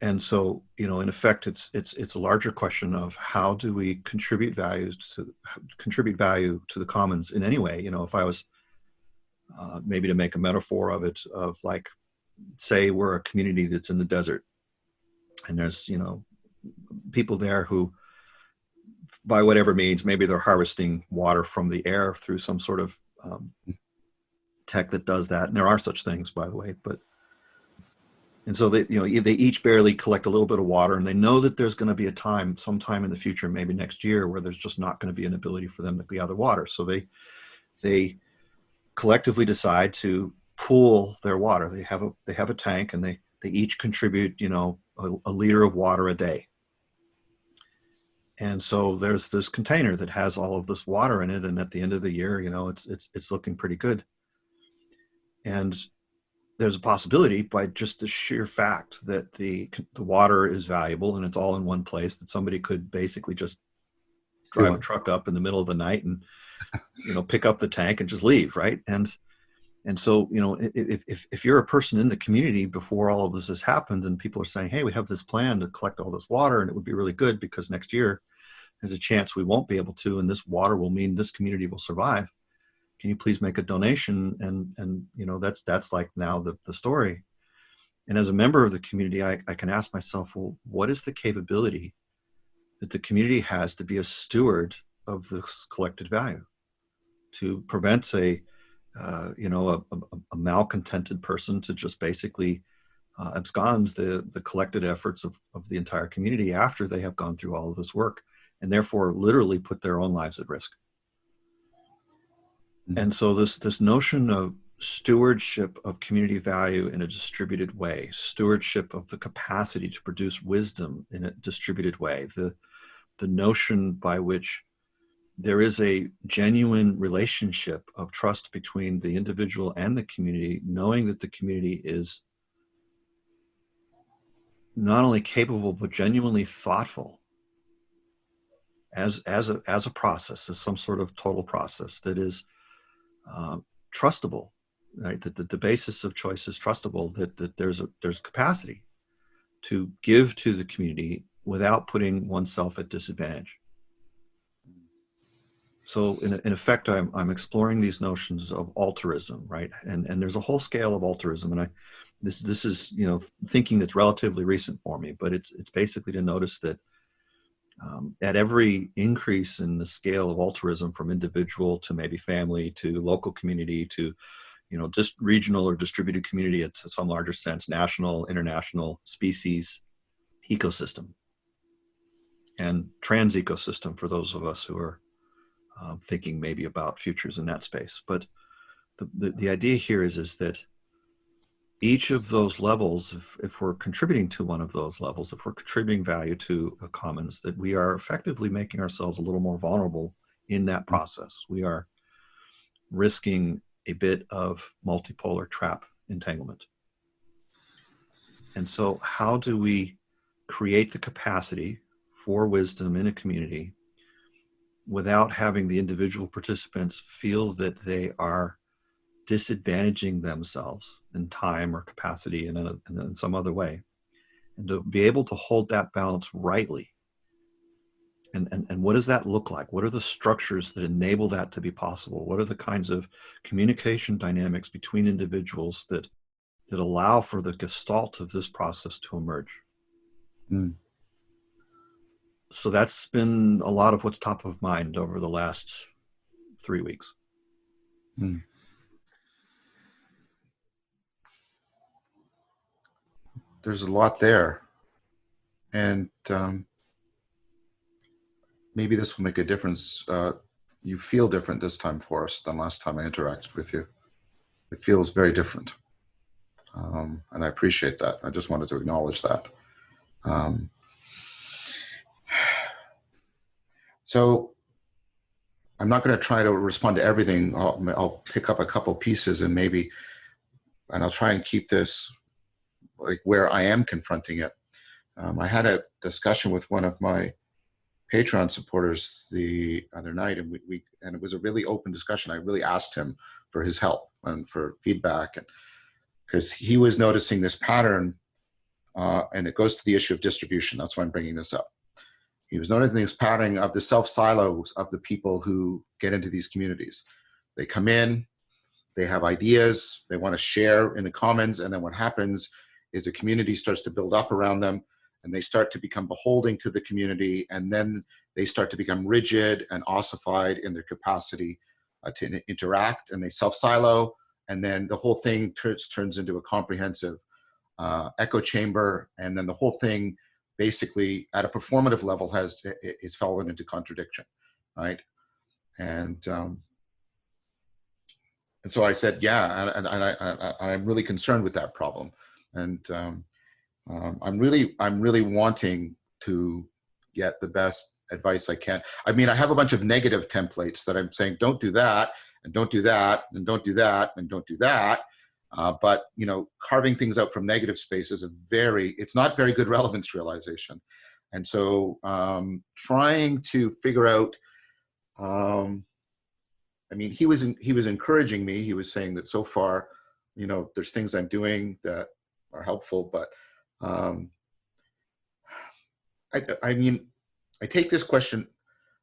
And so, you know, in effect, it's a larger question of how do we contribute value to the commons in any way. You know, if I was maybe to make a metaphor of it, of like, say we're a community that's in the desert, and there's, you know, people there who, by whatever means, maybe they're harvesting water from the air through some sort of tech that does that. And there are such things, by the way, and so they, you know, they each barely collect a little bit of water, and they know that there's going to be a time, sometime in the future, maybe next year, where there's just not going to be an ability for them to gather water. So they collectively decide to pool their water. They have a tank, and they each contribute, you know, a liter of water a day. And so there's this container that has all of this water in it, and at the end of the year, you know, it's looking pretty good. And there's a possibility, by just the sheer fact that the water is valuable and it's all in one place, that somebody could basically just drive a truck up in the middle of the night and, you know, pick up the tank and just leave, right? And so, you know, if you're a person in the community before all of this has happened, and people are saying, hey, we have this plan to collect all this water, and it would be really good because next year there's a chance we won't be able to, and this water will mean this community will survive. Can you please make a donation? And you know, that's like now the story. And as a member of the community, I can ask myself, well, what is the capability that the community has to be a steward of this collected value, to prevent a malcontented person to just basically abscond the collected efforts of the entire community after they have gone through all of this work, and therefore literally put their own lives at risk. And so this notion of stewardship of community value in a distributed way, stewardship of the capacity to produce wisdom in a distributed way, the notion by which there is a genuine relationship of trust between the individual and the community, knowing that the community is not only capable but genuinely thoughtful as a process, as some sort of total process that is trustable, right? That the basis of choice is trustable, that there's capacity to give to the community without putting oneself at disadvantage. So in effect, I'm exploring these notions of altruism, right? And there's a whole scale of altruism, and this is, you know, thinking that's relatively recent for me, but it's basically to notice that at every increase in the scale of altruism, from individual to maybe family to local community to, you know, just regional or distributed community to some larger sense, national, international, species, ecosystem, and trans ecosystem for those of us who are thinking maybe about futures in that space. But the idea here is that each of those levels, if we're contributing to one of those levels, if we're contributing value to a commons, that we are effectively making ourselves a little more vulnerable in that process. We are risking a bit of multipolar trap entanglement. And so how do we create the capacity for wisdom in a community without having the individual participants feel that they are disadvantaging themselves in time or capacity in some other way, and to be able to hold that balance rightly? And what does that look like? What are the structures that enable that to be possible? What are the kinds of communication dynamics between individuals that allow for the gestalt of this process to emerge? So that's been a lot of what's top of mind over the last 3 weeks. There's a lot there, and maybe this will make a difference. You feel different this time, Forrest, than last time I interacted with you. It feels very different, and I appreciate that. I just wanted to acknowledge that. So I'm not going to try to respond to everything. I'll pick up a couple pieces and I'll try and keep this like where I am confronting it. I had a discussion with one of my Patreon supporters the other night, and it was a really open discussion. I really asked him for his help and for feedback, because he was noticing this pattern And it goes to the issue of distribution. That's why I'm bringing this up. He was noticing this pattern of the self-silos of the people who get into these communities. They come in, they have ideas, they want to share in the commons, and then what happens is a community starts to build up around them, and they start to become beholden to the community, and then they start to become rigid and ossified in their capacity to interact, and they self-silo, and then the whole thing turns into a comprehensive echo chamber, and then the whole thing basically at a performative level is fallen into contradiction, right? And so I said, yeah, and I'm really concerned with that problem, and I'm really wanting to get the best advice I can. I mean, I have a bunch of negative templates that I'm saying, don't do that, and don't do that, and don't do that, and don't do that. But, you know, carving things out from negative space is it's not very good relevance realization. And so trying to figure out, I mean, he was encouraging me. He was saying that so far, you know, there's things I'm doing that are helpful, but I mean, I take this question,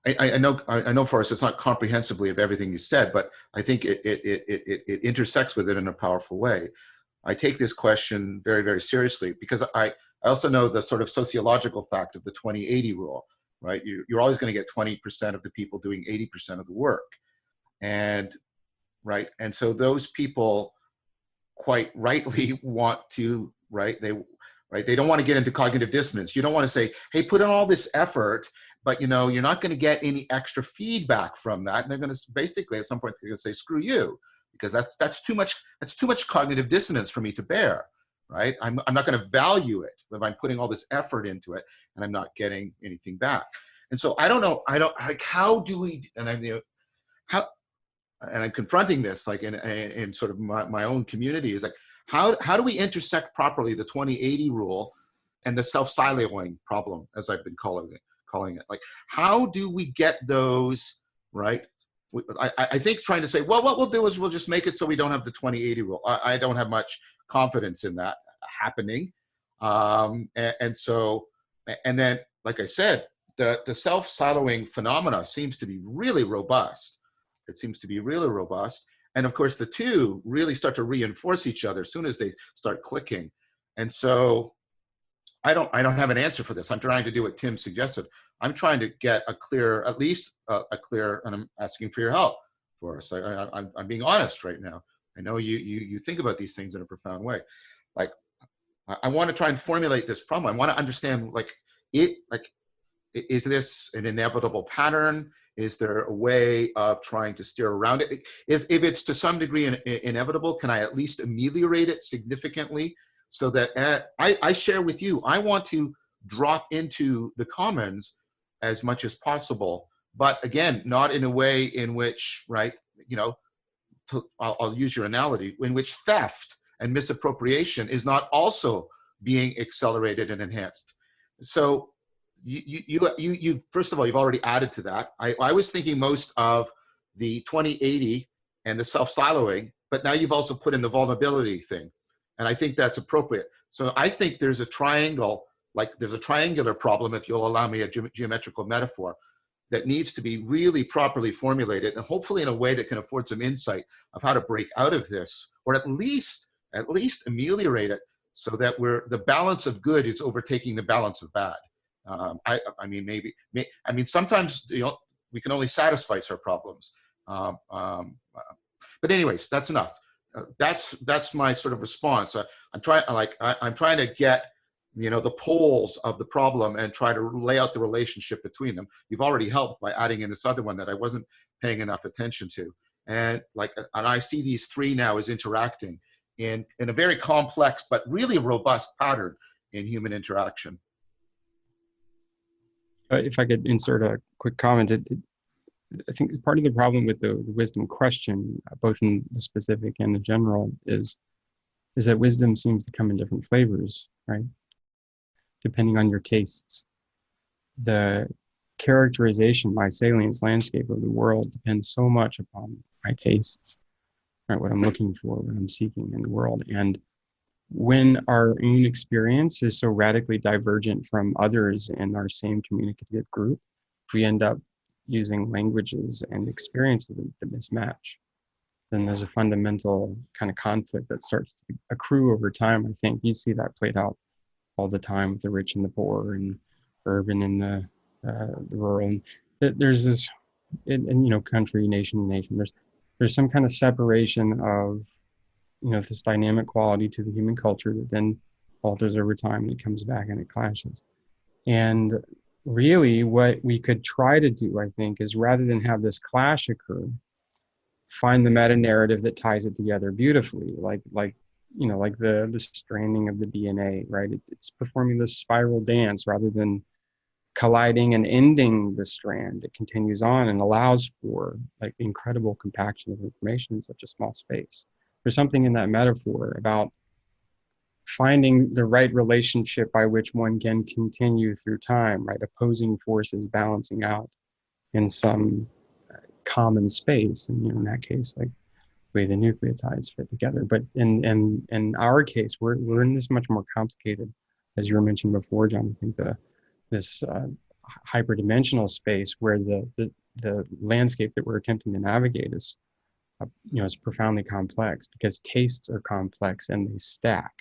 I know, Forrest, it's not comprehensively of everything you said, but I think it intersects with it in a powerful way. I take this question very, very seriously because I also know the sort of sociological fact of the 20-80 rule, right? You're always going to get 20% of the people doing 80% of the work. And, right, and so those people quite rightly want to, right, they don't want to get into cognitive dissonance. You don't want to say, hey, put in all this effort, but you know, you're not going to get any extra feedback from that. And they're going to basically at some point they're going to say, screw you, because that's too much cognitive dissonance for me to bear, right? I'm not going to value it if I'm putting all this effort into it and I'm not getting anything back. And so I don't know, like, how do we, and I'm confronting this like in sort of my own community is like, how do we intersect properly the 20-80 rule and the self-siloing problem, as I've been calling it? Like, how do we get those, right? I think trying to say, well, what we'll do is we'll just make it so we don't have the 20-80 rule. I don't have much confidence in that happening. And then, like I said, the self-siloing phenomena seems to be really robust. It seems to be really robust. And of course, the two really start to reinforce each other as soon as they start clicking. And so I don't have an answer for this. I'm trying to do what Tim suggested. I'm trying to get a clear, at least a clear, and I'm asking for your help for us. I'm being honest right now. I know you think about these things in a profound way. Like, I want to try and formulate this problem. I want to understand, is this an inevitable pattern? Is there a way of trying to steer around it? If it's to some degree inevitable, can I at least ameliorate it significantly so that I share with you? I want to drop into the commons as much as possible, but again, not in a way in which, right, you know, I'll use your analogy, in which theft and misappropriation is not also being accelerated and enhanced. So you first of all, you've already added to that. I was thinking most of the 20-80 and the self-siloing, but now you've also put in the vulnerability thing. And I think that's appropriate. So I think there's a triangle, like there's a triangular problem, if you'll allow me a geometrical metaphor, that needs to be really properly formulated, and hopefully in a way that can afford some insight of how to break out of this, or at least ameliorate it, so that the balance of good is overtaking the balance of bad. I mean, sometimes, you know, we can only satisfy our problems. But anyways, that's enough. That's my sort of response. I'm trying to get, you know, the poles of the problem and try to lay out the relationship between them. You've already helped by adding in this other one that I wasn't paying enough attention to. And I see these three now as interacting in a very complex but really robust pattern in human interaction. If I could insert a quick comment, I think part of the problem with the wisdom question, both in the specific and the general, is that wisdom seems to come in different flavors, right? Depending on your tastes. The characterization, my salience landscape of the world depends so much upon my tastes, right? What I'm looking for, what I'm seeking in the world. And when our own experience is so radically divergent from others in our same communicative group, we end up using languages and experiences that mismatch. Then there's a fundamental kind of conflict that starts to accrue over time. I think you see that played out all the time with the rich and the poor, and urban and the rural. And there's this, and you know, country, nation, nation. There's some kind of separation of, you know, this dynamic quality to the human culture that then alters over time, and it comes back and it clashes. And really, what we could try to do, I think, is rather than have this clash occur, find the meta narrative that ties it together beautifully, like you know, like the stranding of the DNA, right? It's performing this spiral dance rather than colliding and ending the strand. It continues on and allows for like the incredible compaction of information in such a small space. There's something in that metaphor about finding the right relationship by which one can continue through time, right? Opposing forces balancing out in some common space. And, you know, in that case, like the way the nucleotides fit together. But in our case, we're in this much more complicated, as you were mentioning before, John. I think this hyperdimensional space where the landscape that we're attempting to navigate is, you know, is profoundly complex because tastes are complex and they stack,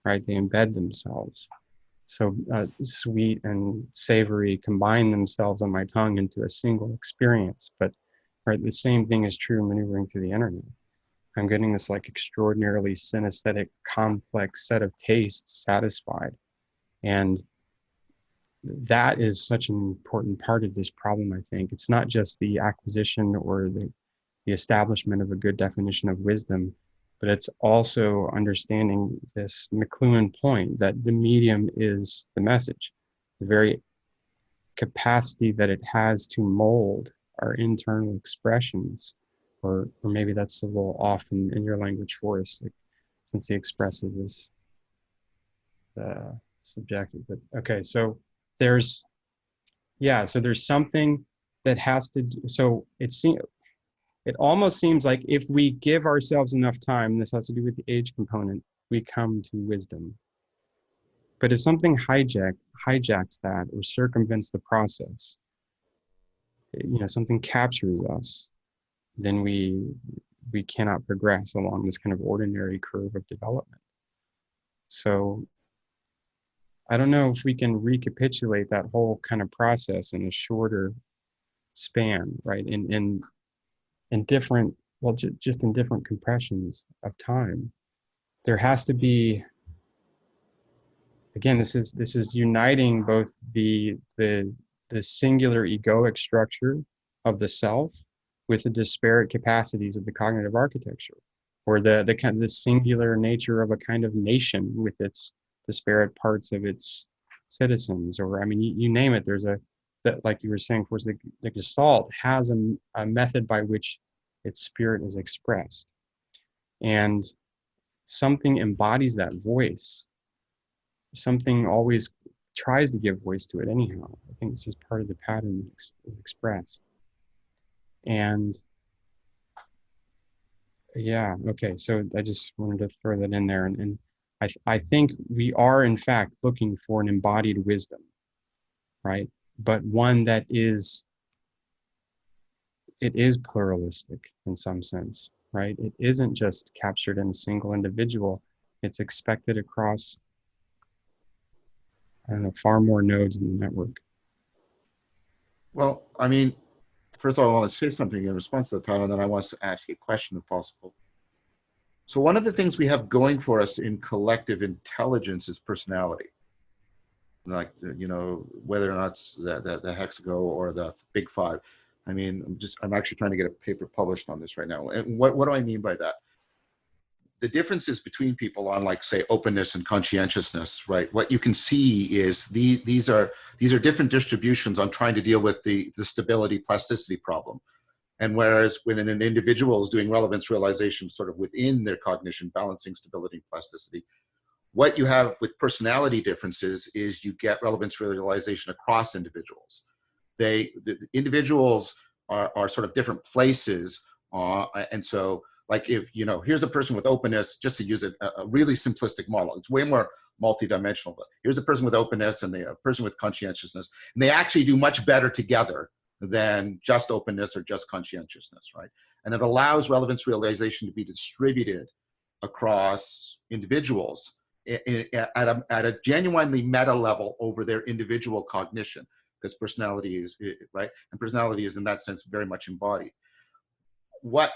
right? They embed themselves. So sweet and savory combine themselves on my tongue into a single experience. But right, the same thing is true maneuvering through the internet. I'm getting this like extraordinarily synesthetic, complex set of tastes satisfied. And that is such an important part of this problem, I think. It's not just the acquisition or the establishment of a good definition of wisdom, but it's also understanding this McLuhan point that the medium is the message, the very capacity that it has to mold our internal expressions, or maybe that's a little off in your language, Forrest, like, since the expressive is subjective. But okay, so there's something that has to do, so it almost seems like if we give ourselves enough time, this has to do with the age component, we come to wisdom. But if something hijacks that or circumvents the process, you know, something captures us, then we cannot progress along this kind of ordinary curve of development. So I don't know if we can recapitulate that whole kind of process in a shorter span, right? In different, well, just in different compressions of time. There has to be, again, this is uniting both the singular egoic structure of the self with the disparate capacities of the cognitive architecture, or the kind of the singular nature of a kind of nation with its disparate parts of its citizens, or I mean, you name it. There's that, like you were saying, for the Gestalt has a method by which its spirit is expressed, and something embodies that voice. Something always tries to give voice to it anyhow. I think this is part of the pattern expressed. And yeah, okay, so I just wanted to throw that in there. And I think we are, in fact, looking for an embodied wisdom, right? But one that is pluralistic in some sense, right? It isn't just captured in a single individual. It's expected across, I don't know, far more nodes in the network. Well, I mean, first of all, I want to say something in response to the title, and then I want to ask you a question if possible. So one of the things we have going for us in collective intelligence is personality. Like, you know, whether or not it's the Hexago or the Big Five. I mean, I'm actually trying to get a paper published on this right now. And what do I mean by that? The differences between people on, like, say, openness and conscientiousness, right? What you can see is these are different distributions on trying to deal with the stability plasticity problem. And whereas when an individual is doing relevance realization sort of within their cognition, balancing stability and plasticity, what you have with personality differences is you get relevance realization across individuals. The individuals are sort of different places, and so Like if, here's a person with openness, just to use a really simplistic model. It's way more multidimensional, but here's a person with openness and a person with conscientiousness, and they actually do much better together than just openness or just conscientiousness, right? And it allows relevance realization to be distributed across individuals at a genuinely meta level over their individual cognition, because personality is, right? And personality is in that sense very much embodied. What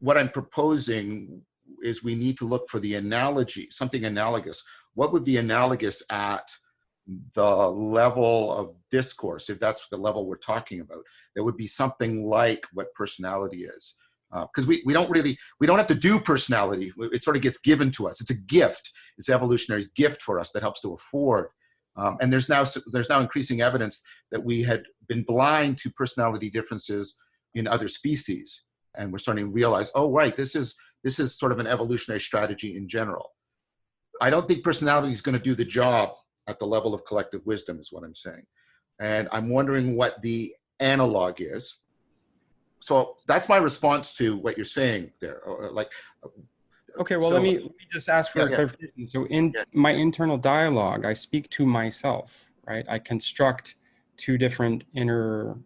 I'm proposing is we need to look for the analogy, something analogous. What would be analogous at the level of discourse, if that's the level we're talking about? There would be something like what personality is. Because we don't have to do personality. It sort of gets given to us. It's a gift. It's an evolutionary gift for us that helps to afford. And there's now increasing evidence that we had been blind to personality differences in other species, and we're starting to realize, oh right, this is sort of an evolutionary strategy in general. I don't think personality is going to do the job at the level of collective wisdom, is what I'm saying, and I'm wondering what the analog is. So that's my response to what you're saying there. Okay, well, let me just ask for clarification. So in my internal dialogue, I speak to myself, right? I construct two different inner,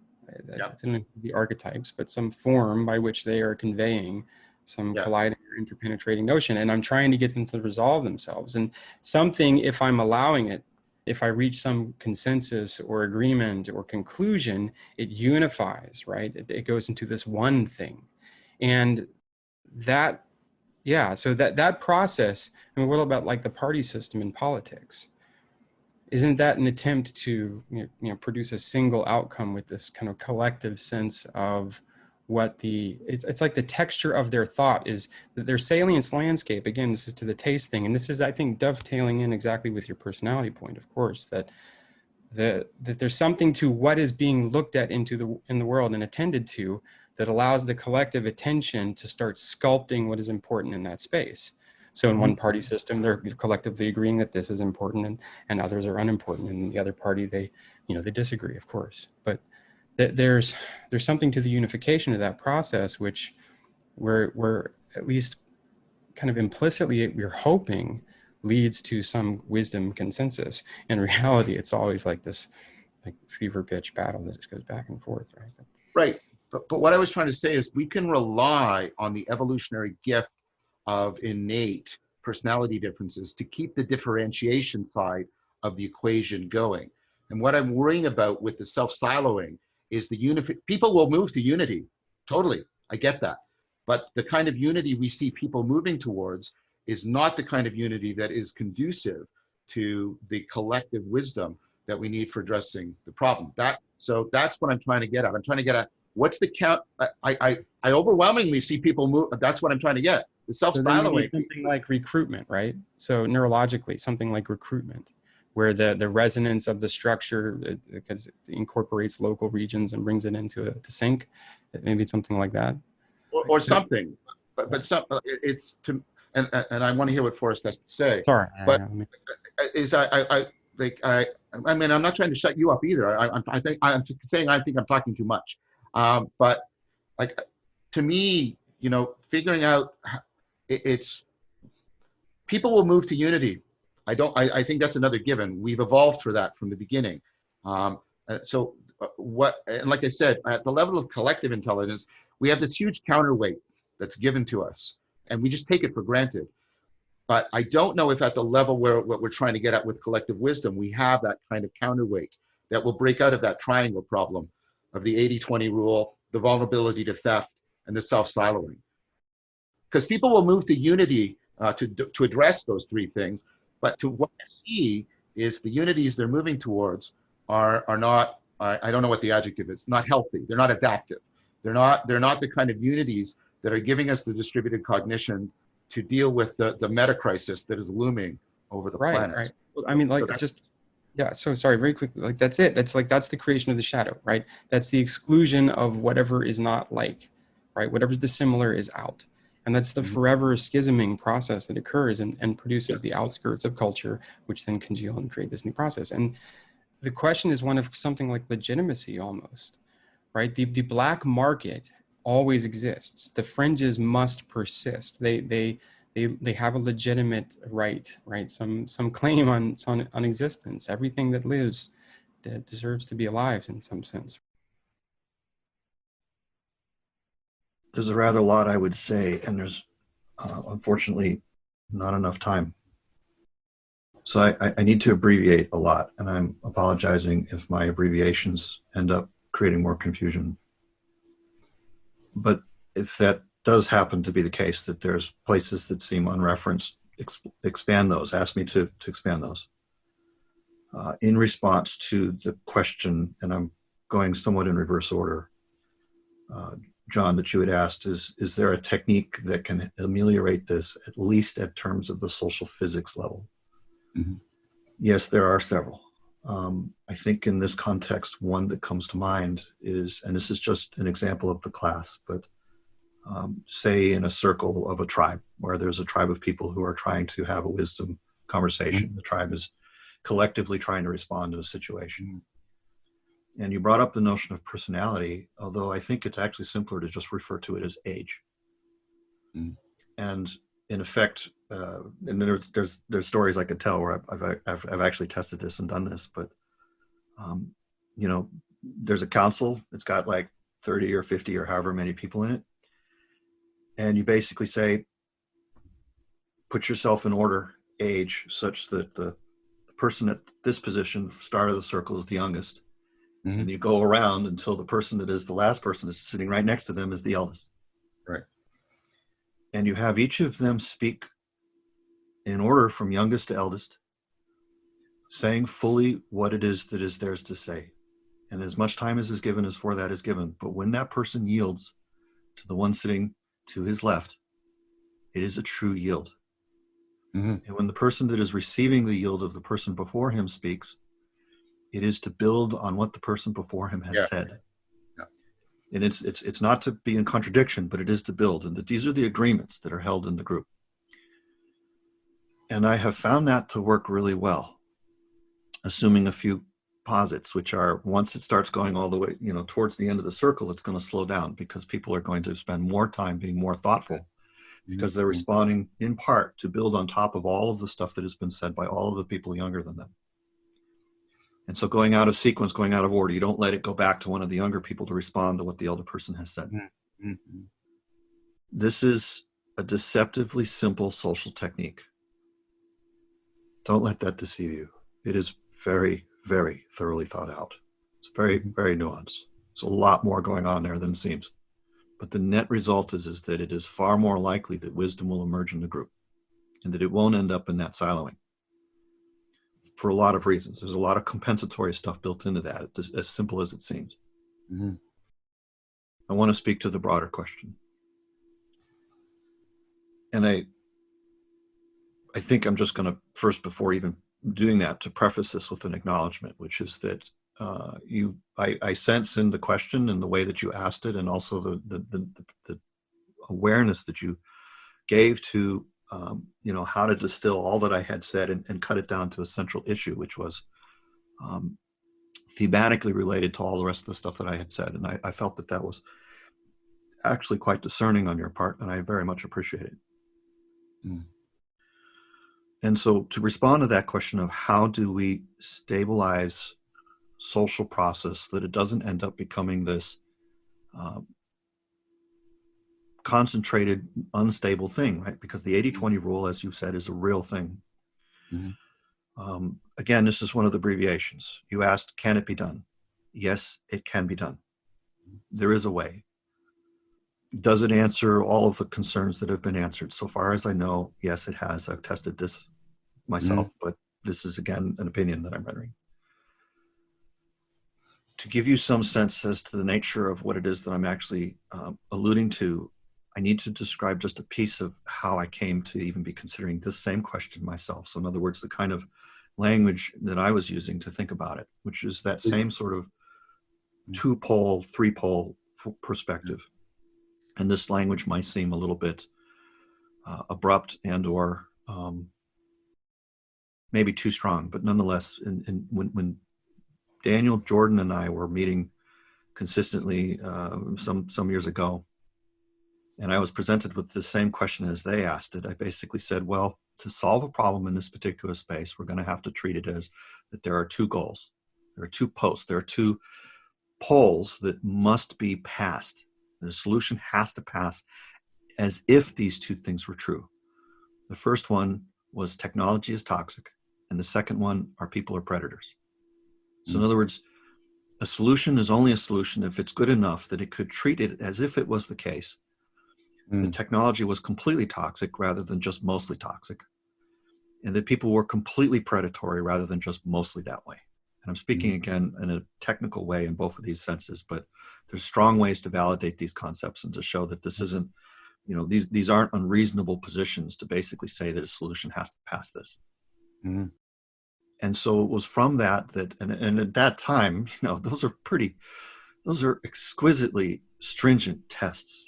the archetypes, but some form by which they are conveying some colliding or interpenetrating notion. And I'm trying to get them to resolve themselves. And something, if I'm allowing it, if I reach some consensus or agreement or conclusion, it unifies, right? It goes into this one thing. And that, so that process, I mean, what about like the party system in politics? Isn't that an attempt to produce a single outcome with this kind of collective sense of what it's like the texture of their thought is that their salience landscape, again, this is to the taste thing. And this is, I think, dovetailing in exactly with your personality point, of course, that there's something to what is being looked at in the world and attended to that allows the collective attention to start sculpting what is important in that space. So in one party system, they're collectively agreeing that this is important and others are unimportant. And in the other party, they disagree, of course. But there's something to the unification of that process, which we're at least kind of implicitly, we're hoping leads to some wisdom consensus. In reality, it's always like this fever pitch battle that just goes back and forth, right? Right. But what I was trying to say is we can rely on the evolutionary gift of innate personality differences to keep the differentiation side of the equation going. And what I'm worrying about with the self-siloing is people will move to unity. Totally, I get that. But the kind of unity we see people moving towards is not the kind of unity that is conducive to the collective wisdom that we need for addressing the problem. So that's what I'm trying to get at. I'm trying to get at what's the count. I overwhelmingly see people move. That's what I'm trying to get. The self-siloing. So something like recruitment, right? So neurologically, something like recruitment, where the resonance of the structure, because it incorporates local regions and brings it into to sync. Maybe it's something like that. Or something, but it's to, and I want to hear what Forrest has to say. Sorry, but I mean, I'm not trying to shut you up either. I'm saying I think I'm talking too much. But like, to me, figuring out it's people will move to unity. I think that's another given. We've evolved for that from the beginning. And like I said, at the level of collective intelligence, we have this huge counterweight that's given to us, and we just take it for granted. But I don't know if at the level where what we're trying to get at with collective wisdom, we have that kind of counterweight that will break out of that triangle problem of the 80-20 rule, the vulnerability to theft, and the self-siloing. Because people will move to unity to address those three things, but to what I see is the unities they're moving towards are not, I don't know what the adjective is, not healthy. They're not adaptive. They're not the kind of unities that are giving us the distributed cognition to deal with the meta crisis that is looming over the planet. Right. I mean, so sorry, very quickly, like that's it. That's the creation of the shadow, right? That's the exclusion of whatever is not like, right? Whatever's dissimilar is out. And that's the forever schisming process that occurs and produces the outskirts of culture, which then congeal and create this new process. And the question is one of something like legitimacy almost, right? The black market always exists. The fringes must persist. They have a legitimate right? Some claim on existence. Everything that lives that deserves to be alive in some sense. There's a rather lot I would say, and there's unfortunately not enough time. So I need to abbreviate a lot, and I'm apologizing if my abbreviations end up creating more confusion. But if that does happen to be the case, that there's places that seem unreferenced, expand those. Ask me to expand those. In response to the question, and I'm going somewhat in reverse order, John, that you had asked, is there a technique that can ameliorate this, at least at terms of the social physics level? Mm-hmm. Yes, there are several. I think in this context, one that comes to mind is, and this is just an example of the class, but say in a circle of a tribe, where there's a tribe of people who are trying to have a wisdom conversation. Mm-hmm. The tribe is collectively trying to respond to a situation. Mm-hmm. And you brought up the notion of personality, although I think it's actually simpler to just refer to it as age. Mm-hmm. And in effect, and there's stories I could tell where I've actually tested this and done this, but there's a council. It's got like 30 or 50 or however many people in it, and you basically say, put yourself in order, age, such that the person at this position, start of the circle, is the youngest, mm-hmm. and you go around until the person that is the last person is sitting right next to them is the eldest. Right. And you have each of them speak in order from youngest to eldest, saying fully what it is that is theirs to say. And as much time as is given as for that is given. But when that person yields to the one sitting to his left, it is a true yield. Mm-hmm. And when the person that is receiving the yield of the person before him speaks, it is to build on what the person before him has said. Yeah. And it's not to be in contradiction, but it is to build. And that these are the agreements that are held in the group. And I have found that to work really well, assuming a few posits, which are, once it starts going all the way, towards the end of the circle, it's going to slow down because people are going to spend more time being more thoughtful, because they're responding in part to build on top of all of the stuff that has been said by all of the people younger than them. And so going out of sequence, going out of order, you don't let it go back to one of the younger people to respond to what the elder person has said. Mm-hmm. This is a deceptively simple social technique. Don't let that deceive you. It is very, very thoroughly thought out. It's very, very nuanced. There's a lot more going on there than it seems. But the net result is that it is far more likely that wisdom will emerge in the group, and that it won't end up in that siloing, for a lot of reasons. There's a lot of compensatory stuff built into that, as simple as it seems. Mm-hmm. I want to speak to the broader question. And I think I'm just going to first, before even doing that, to preface this with an acknowledgement, which is that I sense in the question and the way that you asked it, and also the awareness that you gave to how to distill all that I had said and cut it down to a central issue, which was thematically related to all the rest of the stuff that I had said. And I felt that was actually quite discerning on your part, and I very much appreciate it. Mm. And so to respond to that question of how do we stabilize social process that it doesn't end up becoming this concentrated, unstable thing, right? Because the 80-20 rule, as you've said, is a real thing. Mm-hmm. Again, this is one of the abbreviations. You asked, can it be done? Yes, it can be done. There is a way. Does it answer all of the concerns that have been answered? So far as I know, yes, it has. I've tested this myself, but this is, again, an opinion that I'm rendering. To give you some sense as to the nature of what it is that I'm actually alluding to, I need to describe just a piece of how I came to even be considering this same question myself. So in other words, the kind of language that I was using to think about it, which is that same sort of two-pole, three-pole perspective. And this language might seem a little bit abrupt and or maybe too strong, but nonetheless, when Daniel, Jordan, and I were meeting consistently some years ago, and I was presented with the same question as they asked it. I basically said, well, to solve a problem in this particular space, we're going to have to treat it as that there are two goals. There are two posts. There are two poles that must be passed. The solution has to pass as if these two things were true. The first one was technology is toxic, and the second one are people are predators. So in other words, a solution is only a solution if it's good enough that it could treat it as if it was the case. The technology was completely toxic rather than just mostly toxic, and that people were completely predatory rather than just mostly that way. And I'm speaking again in a technical way in both of these senses, but there's strong ways to validate these concepts and to show that this isn't, these aren't unreasonable positions to basically say that a solution has to pass this. And so it was from that and at that time, those are exquisitely stringent tests.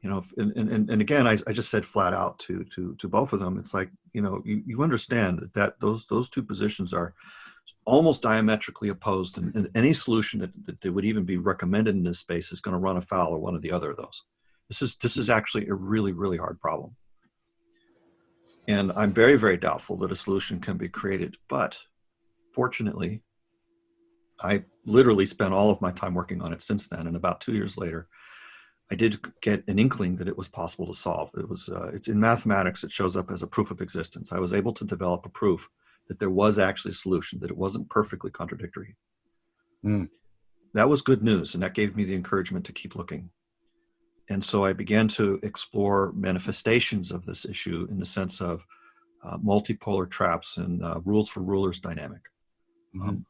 And again, I just said flat out to both of them, it's like, you understand that those two positions are almost diametrically opposed, and any solution that would even be recommended in this space is going to run afoul of one or the other of those. This is actually a really, really hard problem. And I'm very, very doubtful that a solution can be created. But fortunately, I literally spent all of my time working on it since then. And about 2 years later, I did get an inkling that it was possible to solve. It's in mathematics, it shows up as a proof of existence. I was able to develop a proof that there was actually a solution, that it wasn't perfectly contradictory. That was good news, and that gave me the encouragement to keep looking. And so I began to explore manifestations of this issue in the sense of multipolar traps and rules for rulers dynamic,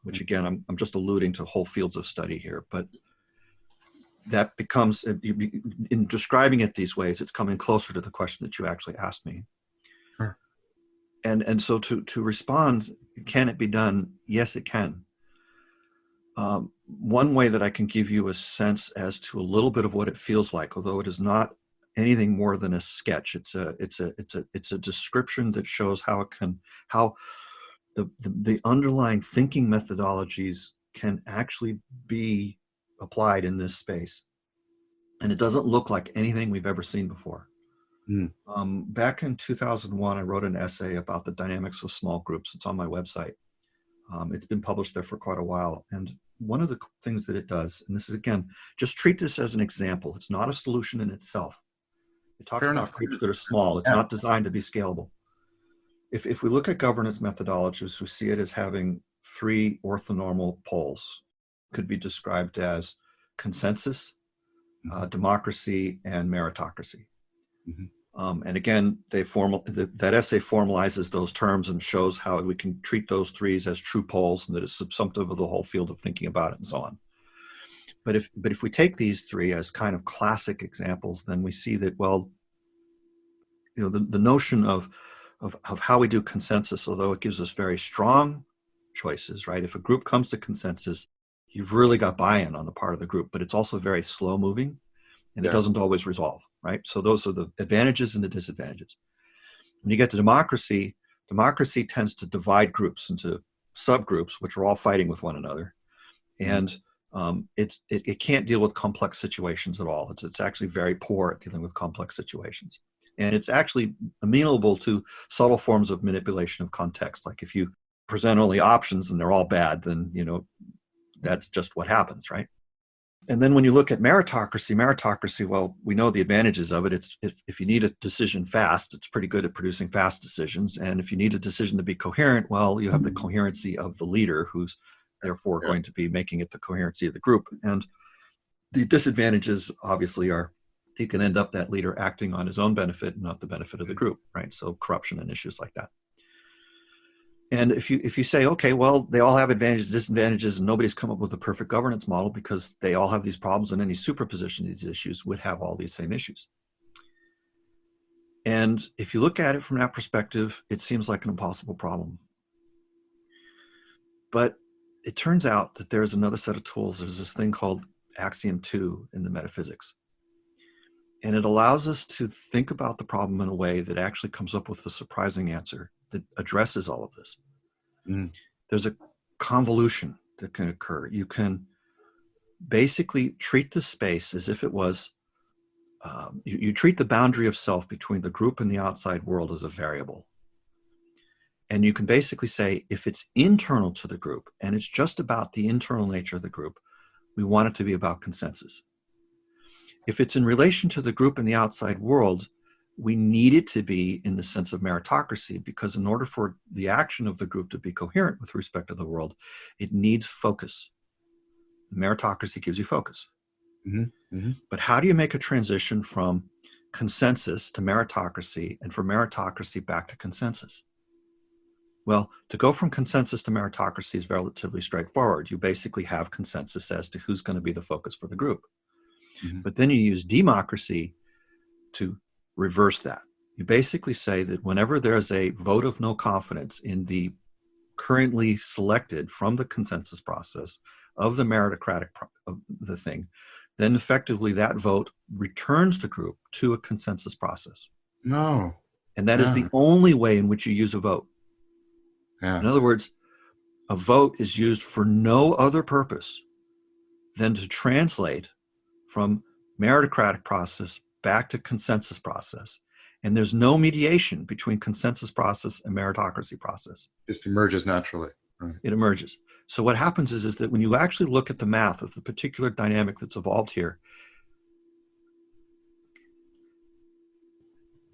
which again, I'm just alluding to whole fields of study here, but that becomes, in describing it these ways, it's coming closer to the question that you actually asked me. Sure. And so to respond, can it be done? Yes, it can. One way that I can give you a sense as to a little bit of what it feels like, although it is not anything more than a sketch, it's a description that shows how the underlying thinking methodologies can actually be applied in this space. And it doesn't look like anything we've ever seen before. Back in 2001, I wrote an essay about the dynamics of small groups. It's on my website. It's been published there for quite a while. And one of the things that it does, and this is, again, just treat this as an example. It's not a solution in itself. It talks about groups that are small. It's not designed to be scalable. If we look at governance methodologies, we see it as having three orthonormal poles. Could be described as consensus, democracy, and meritocracy. And again, that essay formalizes those terms and shows how we can treat those threes as true poles, and that it's subsumptive of the whole field of thinking about it and so on. But if we take these three as kind of classic examples, then we see that, well, the notion of how we do consensus, although it gives us very strong choices, right? If a group comes to consensus, you've really got buy-in on the part of the group, but it's also very slow moving, and it doesn't always resolve, right? So those are the advantages and the disadvantages. When you get to democracy, democracy tends to divide groups into subgroups, which are all fighting with one another. And it can't deal with complex situations at all. It's actually very poor at dealing with complex situations. And it's actually amenable to subtle forms of manipulation of context. Like if you present only options and they're all bad, then, that's just what happens, right? And then when you look at meritocracy, well, we know the advantages of it. It's if you need a decision fast, it's pretty good at producing fast decisions. And if you need a decision to be coherent, well, you have the coherency of the leader, who's therefore going to be making it the coherency of the group. And the disadvantages obviously are you can end up that leader acting on his own benefit and not the benefit of the group, right? So corruption and issues like that. And if you say, okay, well, they all have advantages, disadvantages, and nobody's come up with a perfect governance model because they all have these problems, and any superposition of these issues would have all these same issues. And if you look at it from that perspective, it seems like an impossible problem. But it turns out that there's another set of tools. There's this thing called Axiom 2 in the metaphysics. And it allows us to think about the problem in a way that actually comes up with a surprising answer that addresses all of this. There's a convolution that can occur. You can basically treat the space as if it was you treat the boundary of self between the group and the outside world as a variable. And you can basically say, if it's internal to the group and it's just about the internal nature of the group, we want it to be about consensus. If it's in relation to the group and the outside world, we need it to be in the sense of meritocracy, because in order for the action of the group to be coherent with respect to the world, it needs focus. Meritocracy gives you focus. Mm-hmm. Mm-hmm. But how do you make a transition from consensus to meritocracy, and from meritocracy back to consensus? Well, to go from consensus to meritocracy is relatively straightforward. You basically have consensus as to who's going to be the focus for the group. Mm-hmm. But then you use democracy to reverse that. You basically say that whenever there's a vote of no confidence in the currently selected from the consensus process of the meritocratic of the thing, then effectively that vote returns the group to a consensus process. No. And that is the only way in which you use a vote. Yeah. In other words, a vote is used for no other purpose than to translate from meritocratic process back to consensus process. And there's no mediation between consensus process and meritocracy process. Just emerges naturally. Right. It emerges. So what happens is that when you actually look at the math of the particular dynamic that's evolved here,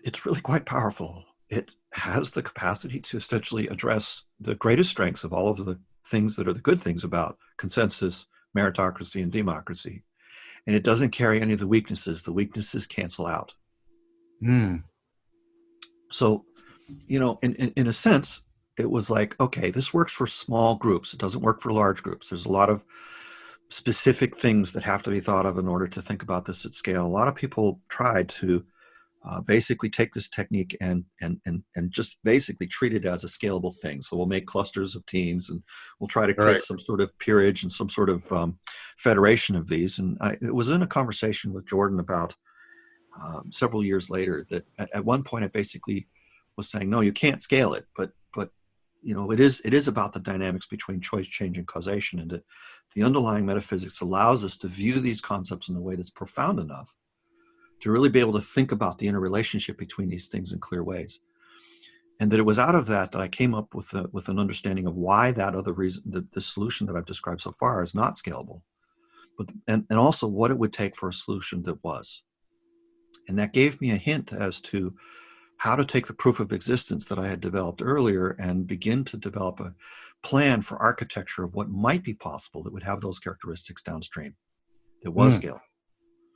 it's really quite powerful. It has the capacity to essentially address the greatest strengths of all of the things that are the good things about consensus, meritocracy, and democracy. And it doesn't carry any of the weaknesses. The weaknesses cancel out. Mm. So, you know, in a sense, it was like, okay, this works for small groups. It doesn't work for large groups. There's a lot of specific things that have to be thought of in order to think about this at scale. A lot of people tried to basically take this technique and just basically treat it as a scalable thing. So we'll make clusters of teams, and we'll try to create some sort of peerage and some sort of federation of these. And it was in a conversation with Jordan about several years later that at one point I basically was saying, no, you can't scale it, but you know, it is about the dynamics between choice, change, and causation, and that the underlying metaphysics allows us to view these concepts in a way that's profound enough to really be able to think about the interrelationship between these things in clear ways. And that it was out of that I came up with an understanding of why that other reason, the solution that I've described so far is not scalable, but and also what it would take for a solution that was. And that gave me a hint as to how to take the proof of existence that I had developed earlier and begin to develop a plan for architecture of what might be possible that would have those characteristics downstream, that was scalable.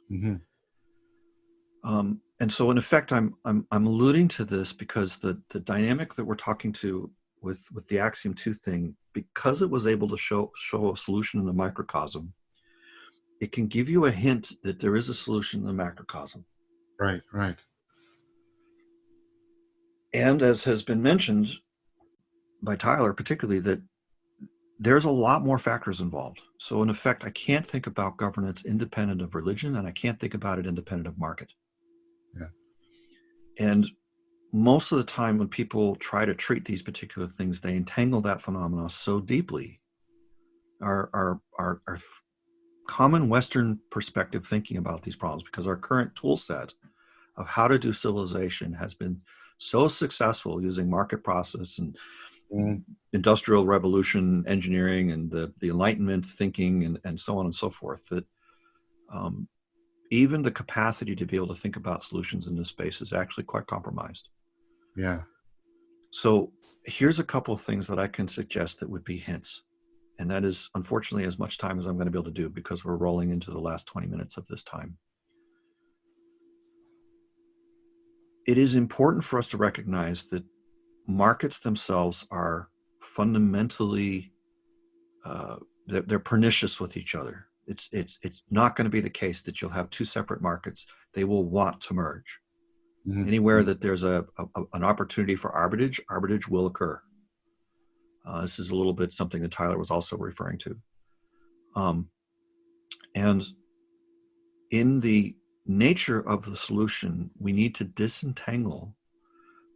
Mm-hmm. And so in effect, I'm alluding to this because the dynamic that we're talking to with the Axiom 2 thing, because it was able to show a solution in the microcosm, it can give you a hint that there is a solution in the macrocosm. Right, right. And as has been mentioned by Tyler, particularly, that there's a lot more factors involved. So in effect, I can't think about governance independent of religion, and I can't think about it independent of market. Yeah. And most of the time when people try to treat these particular things, they entangle that phenomena so deeply. Our common Western perspective thinking about these problems, because our current tool set of how to do civilization has been so successful using market process and industrial revolution engineering and the Enlightenment thinking and so on and so forth, that even the capacity to be able to think about solutions in this space is actually quite compromised. Yeah. So here's a couple of things that I can suggest that would be hints. And that is, unfortunately, as much time as I'm going to be able to do, because we're rolling into the last 20 minutes of this time. It is important for us to recognize that markets themselves are fundamentally, they're pernicious with each other. It's not going to be the case that you'll have two separate markets. They will want to merge. Mm-hmm. Anywhere that there's an opportunity for arbitrage will occur. This is a little bit something that Tyler was also referring to. And in the nature of the solution, we need to disentangle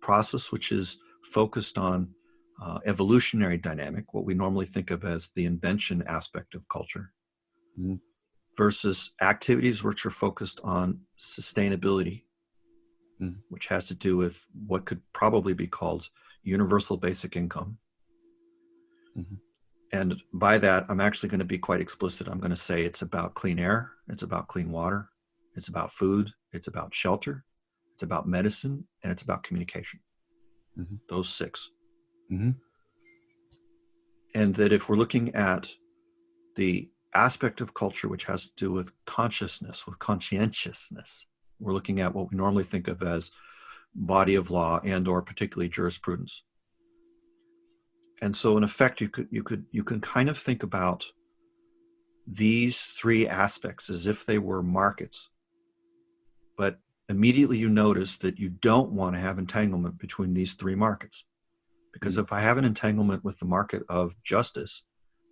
process which is focused on evolutionary dynamic, what we normally think of as the invention aspect of culture, versus activities which are focused on sustainability, which has to do with what could probably be called universal basic income. And by that, I'm actually going to be quite explicit. I'm going to say it's about clean air, it's about clean water, it's about food, it's about shelter, it's about medicine, and it's about communication. Those 6. And that if we're looking at the aspect of culture which has to do with consciousness, with conscientiousness, we're looking at what we normally think of as body of law and or particularly jurisprudence. And so in effect, you can kind of think about these 3 aspects as if they were markets. But immediately you notice that you don't want to have entanglement between these 3 markets. Because if I have an entanglement with the market of justice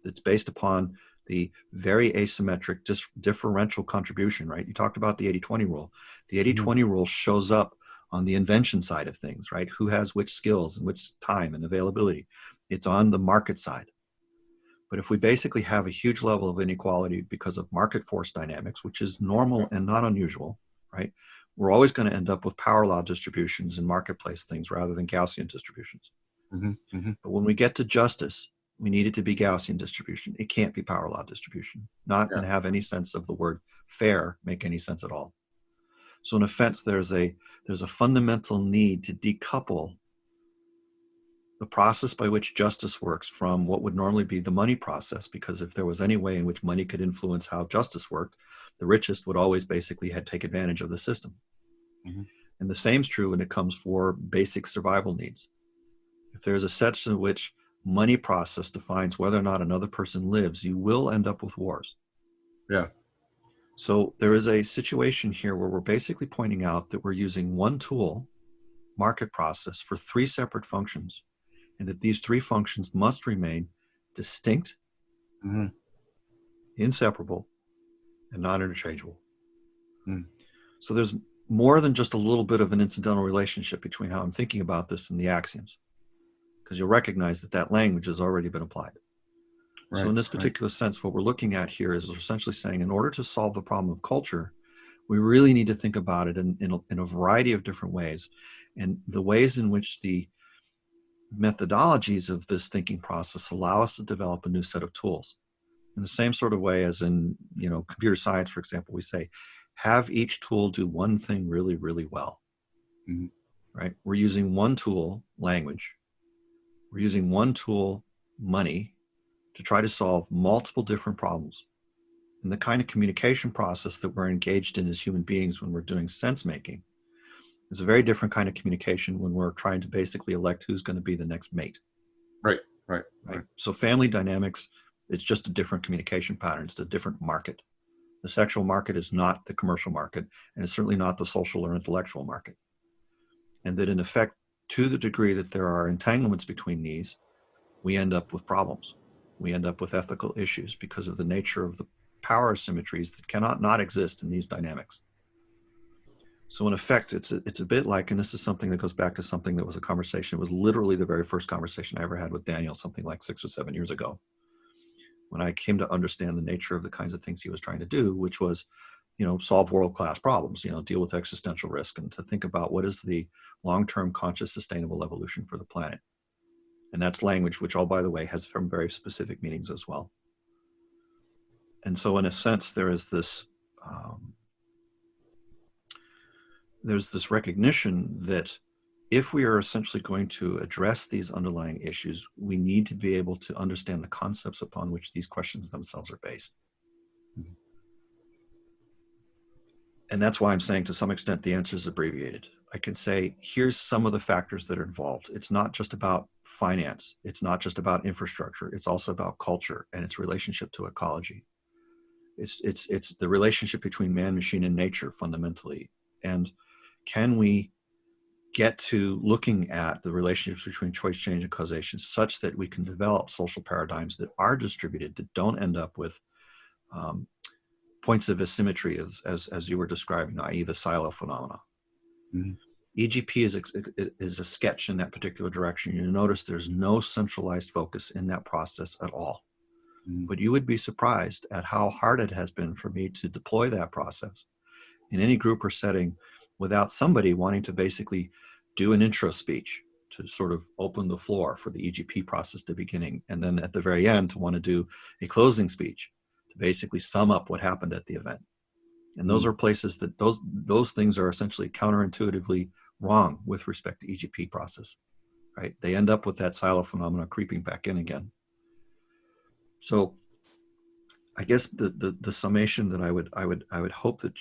that's based upon the very asymmetric differential contribution, right? You talked about the 80-20 rule. The 80-20 rule shows up on the invention side of things, right? Who has which skills and which time and availability. It's on the market side. But if we basically have a huge level of inequality because of market force dynamics, which is normal and not unusual, right? We're always going to end up with power law distributions and marketplace things rather than Gaussian distributions. But when we get to justice, we need it to be Gaussian distribution. It can't be power law distribution. Not going to have any sense of the word fair make any sense at all. So in effect, there's a fundamental need to decouple the process by which justice works from what would normally be the money process, because if there was any way in which money could influence how justice worked, the richest would always basically take advantage of the system. And the same is true when it comes for basic survival needs. If there's a sense in which money process defines whether or not another person lives, you will end up with wars. So there is a situation here where we're basically pointing out that we're using one tool, market process, for 3 separate functions, and that these 3 functions must remain distinct, inseparable, and non-interchangeable. So there's more than just a little bit of an incidental relationship between how I'm thinking about this and the axioms, because you'll recognize that that language has already been applied. So in this particular sense, what we're looking at here is we're essentially saying, in order to solve the problem of culture, we really need to think about it in a variety of different ways. And the ways in which the methodologies of this thinking process allow us to develop a new set of tools. In the same sort of way as in, computer science, for example, we say, have each tool do one thing really, really well. Right? We're using one tool, language. We're using one tool, money, to try to solve multiple different problems. And the kind of communication process that we're engaged in as human beings when we're doing sense making is a very different kind of communication when we're trying to basically elect who's going to be the next mate. Right. So family dynamics, it's just a different communication pattern. It's a different market. The sexual market is not the commercial market, and it's certainly not the social or intellectual market. And that in effect, to the degree that there are entanglements between these, we end up with problems. We end up with ethical issues because of the nature of the power asymmetries that cannot not exist in these dynamics. So in effect, it's a bit like, and this is something that goes back to something that was a conversation, it was literally the very first conversation I ever had with Daniel, something like 6 or 7 years ago, when I came to understand the nature of the kinds of things he was trying to do, which was, solve world-class problems, deal with existential risk, and to think about what is the long-term conscious sustainable evolution for the planet. And that's language, which, by the way, has some very specific meanings as well. And so in a sense, there is this, there's this recognition that if we are essentially going to address these underlying issues, we need to be able to understand the concepts upon which these questions themselves are based. And that's why I'm saying, to some extent, the answer is abbreviated. I can say, here's some of the factors that are involved. It's not just about finance. It's not just about infrastructure. It's also about culture and its relationship to ecology. It's the relationship between man, machine, and nature fundamentally. And can we get to looking at the relationships between choice, change, and causation such that we can develop social paradigms that are distributed, that don't end up with points of asymmetry as you were describing, i.e. the silo phenomena. EGP is a sketch in that particular direction. You notice there's no centralized focus in that process at all. But you would be surprised at how hard it has been for me to deploy that process in any group or setting without somebody wanting to basically do an intro speech to sort of open the floor for the EGP process to beginning. And then at the very end to want to do a closing speech to basically sum up what happened at the event. And those are places that those things are essentially counterintuitively wrong with respect to EGP process, right? They end up with that silo phenomenon creeping back in again. So I guess the summation that I would hope that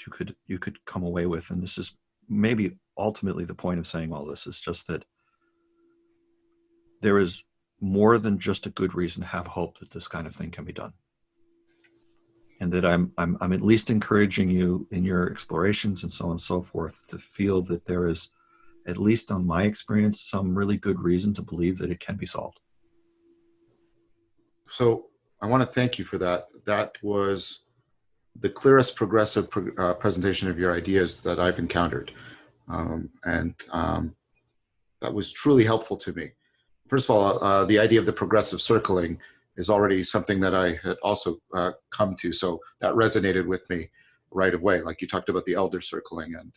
you could come away with, and this is maybe ultimately the point of saying all this, is just that there is more than just a good reason to have hope that this kind of thing can be done. And that I'm at least encouraging you in your explorations and so on and so forth to feel that there is, at least on my experience, some really good reason to believe that it can be solved. So I want to thank you for that. That was the clearest progressive presentation of your ideas that I've encountered. And that was truly helpful to me. First of all, the idea of the progressive circling is already something that I had also come to. So that resonated with me right away. Like you talked about the elder circling, and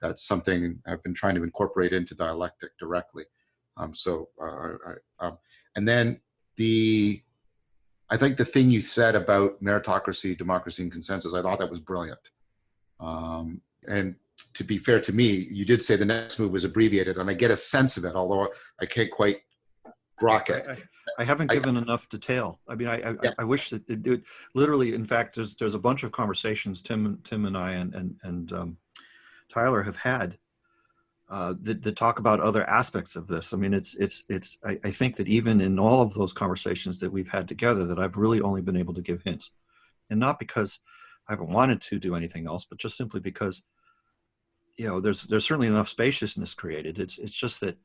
that's something I've been trying to incorporate into dialectic directly. And then I think the thing you said about meritocracy, democracy, and consensus, I thought that was brilliant. And to be fair to me, you did say the next move was abbreviated, and I get a sense of it, although I can't quite grok it. I haven't given enough detail. I mean, I wish that it literally, in fact, there's a bunch of conversations Tim and I and Tyler have had that talk about other aspects of this. I mean, I think that even in all of those conversations that we've had together, that I've really only been able to give hints, and not because I haven't wanted to do anything else, but just simply because, you know, there's certainly enough spaciousness created. It's just that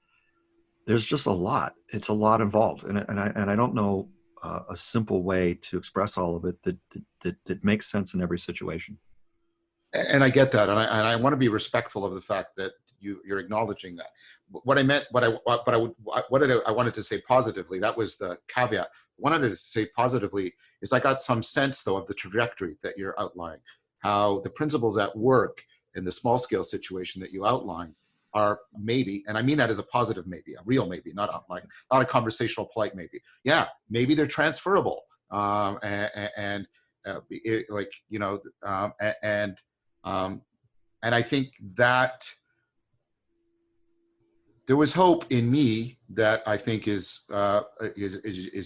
there's just a lot. It's a lot involved, and I don't know a simple way to express all of it that makes sense in every situation. And I get that, and I want to be respectful of the fact that you're acknowledging that. What I meant, what I wanted to say positively, that was the caveat. What I wanted to say positively is I got some sense, though, of the trajectory that you're outlining, how the principles at work in the small scale situation that you outlined are maybe, and I mean that as a positive maybe, a real maybe, not a conversational polite maybe. Yeah, maybe they're transferable, and I think that there was hope in me that I think is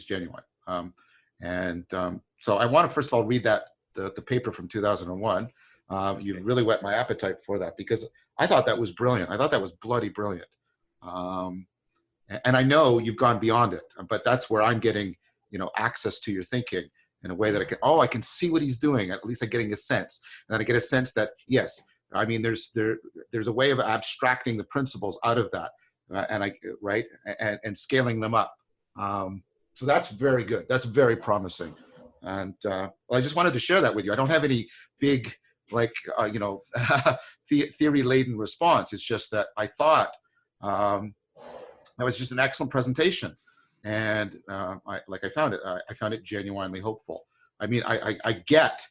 genuine. So I want to first of all read the paper from 2001. You really whet my appetite for that, because I thought that was brilliant. I thought that was bloody brilliant. And I know you've gone beyond it, but that's where I'm getting, access to your thinking in a way that I can see what he's doing. At least I'm getting a sense, and then I get a sense that yes, I mean there's a way of abstracting the principles out of that, and scaling them up. So that's very good. That's very promising. And I just wanted to share that with you. I don't have any big theory-laden response. It's just that I thought that was just an excellent presentation, and I found it genuinely hopeful. I mean, I get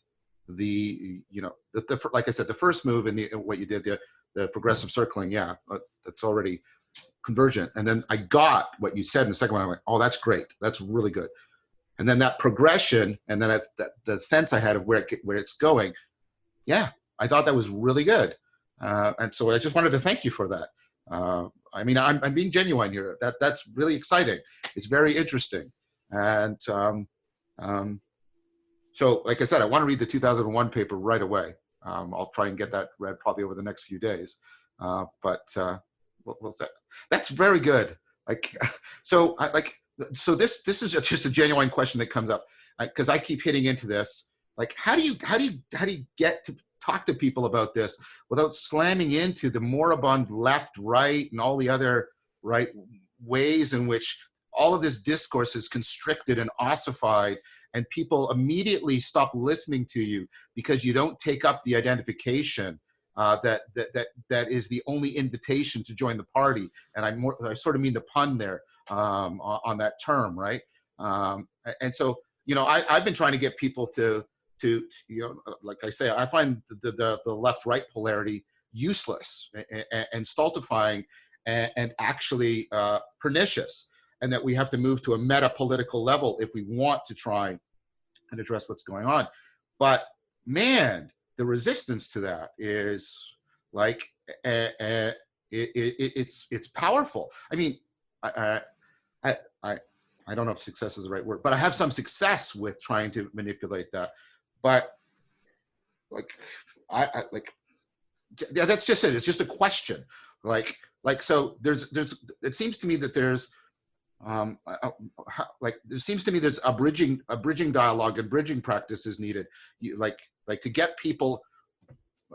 like I said, the first move in what you did, the progressive circling, yeah, that's already convergent. And then I got what you said in the second one. I went, oh, that's great. That's really good. And then that progression, and then the sense I had of where it's going, yeah, I thought that was really good. And so I just wanted to thank you for that. I mean, I'm being genuine here. That's really exciting. It's very interesting. And so, like I said, I want to read the 2001 paper right away. I'll try and get that read probably over the next few days. That's very good. So this is just a genuine question that comes up, because I keep hitting into this. Like, how do you get to talk to people about this without slamming into the moribund left, right, and all the other ways in which all of this discourse is constricted and ossified, and people immediately stop listening to you because you don't take up the identification that is the only invitation to join the party. And I sort of mean the pun there on that term, right? And so, I've been trying to get people to like I say, I find the left-right polarity useless and stultifying and actually pernicious, and that we have to move to a meta-political level if we want to try and address what's going on. But man, the resistance to that is like it's powerful. I mean, I don't know if success is the right word, but I have some success with trying to manipulate that. But like yeah, that's just it. It's just a question. So it seems to me that there's there's a bridging dialogue and bridging practice is needed. To get people,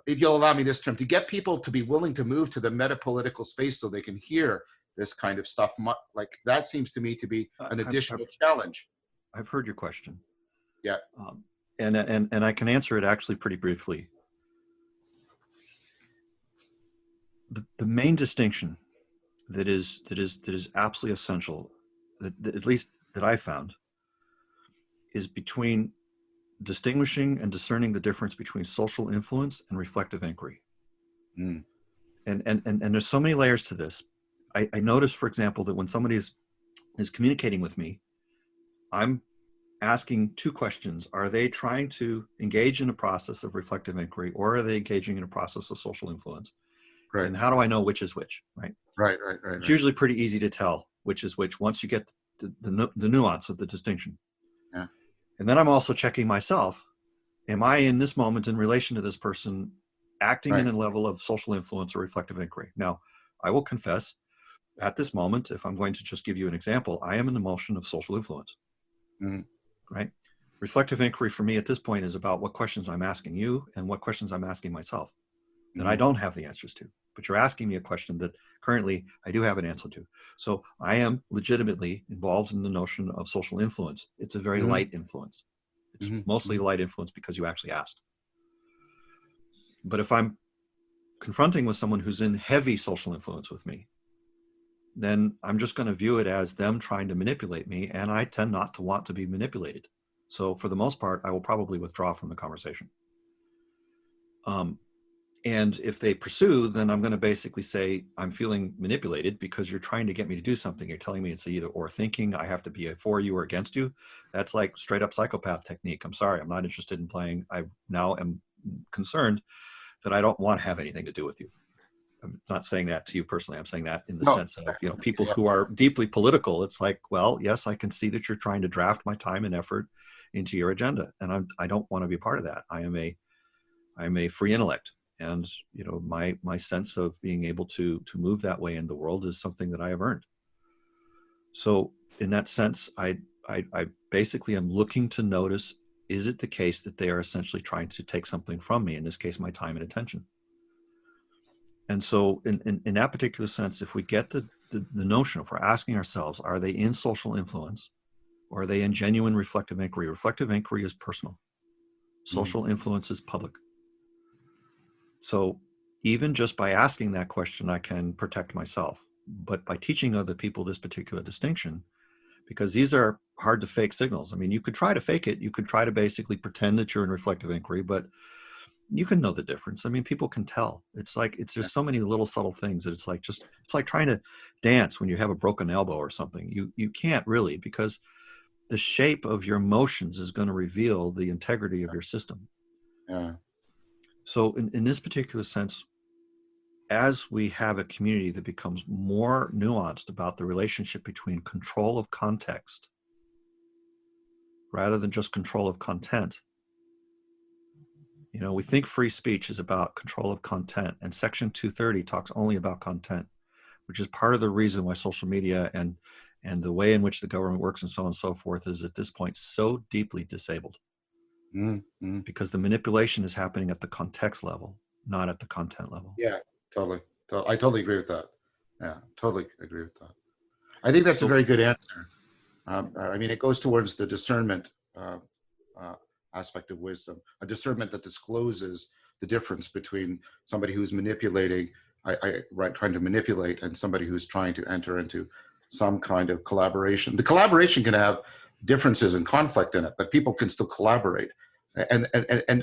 if you'll allow me this term, to get people to be willing to move to the meta-political space so they can hear this kind of stuff. Like that seems to me to be an additional challenge. I've heard your question. Yeah. And I can answer it actually pretty briefly. The main distinction that is absolutely essential, that at least that I found, is between distinguishing and discerning the difference between social influence and reflective inquiry. And there's so many layers to this. I notice, for example, that when somebody is communicating with me, I'm asking two questions. Are they trying to engage in a process of reflective inquiry, or are they engaging in a process of social influence? Right. And how do I know which is which, right? Right. It's usually pretty easy to tell which is which once you get the nuance of the distinction. Yeah. And then I'm also checking myself. Am I in this moment in relation to this person acting in a level of social influence or reflective inquiry? Now, I will confess, at this moment, if I'm going to just give you an example, I am in the motion of social influence, right? Reflective inquiry for me at this point is about what questions I'm asking you and what questions I'm asking myself that I don't have the answers to. But you're asking me a question that currently I do have an answer to. So I am legitimately involved in the notion of social influence. It's a very light influence. It's mostly light influence because you actually asked. But if I'm confronting with someone who's in heavy social influence with me, then I'm just going to view it as them trying to manipulate me, and I tend not to want to be manipulated. So for the most part, I will probably withdraw from the conversation. And if they pursue, then I'm going to basically say, I'm feeling manipulated because you're trying to get me to do something. You're telling me it's either or thinking I have to be for you or against you. That's like straight up psychopath technique. I'm sorry, I'm not interested in playing. I now am concerned that I don't want to have anything to do with you. I'm not saying that to you personally. I'm saying that in the sense of, people who are deeply political. It's like, well, yes, I can see that you're trying to draft my time and effort into your agenda. And I don't want to be a part of that. I am a free intellect. And, my sense of being able to move that way in the world is something that I have earned. So in that sense, I basically am looking to notice, is it the case that they are essentially trying to take something from me, in this case, my time and attention? And so in that particular sense, if we get the notion, if we're asking ourselves, are they in social influence or are they in genuine reflective inquiry? Reflective inquiry is personal. Social influence is public. So even just by asking that question, I can protect myself. But by teaching other people this particular distinction, because these are hard to fake signals. I mean, you could try to fake it. You could try to basically pretend that you're in reflective inquiry, but you can know the difference. I mean, people can tell. It's like, there's so many little subtle things that it's like trying to dance when you have a broken elbow or something. You can't really, because the shape of your motions is going to reveal the integrity of your system. Yeah. So in this particular sense, as we have a community that becomes more nuanced about the relationship between control of context rather than just control of content, we think free speech is about control of content, and Section 230 talks only about content, which is part of the reason why social media and the way in which the government works and so on and so forth is at this point so deeply disabled. Because the manipulation is happening at the context level, not at the content level. Yeah, totally. I totally agree with that. Yeah, totally agree with that. I think that's a very good answer. I mean, it goes towards the discernment aspect of wisdom, a discernment that discloses the difference between somebody who's manipulating, trying to manipulate, and somebody who's trying to enter into some kind of collaboration. The collaboration can have differences and conflict in it, but people can still collaborate. And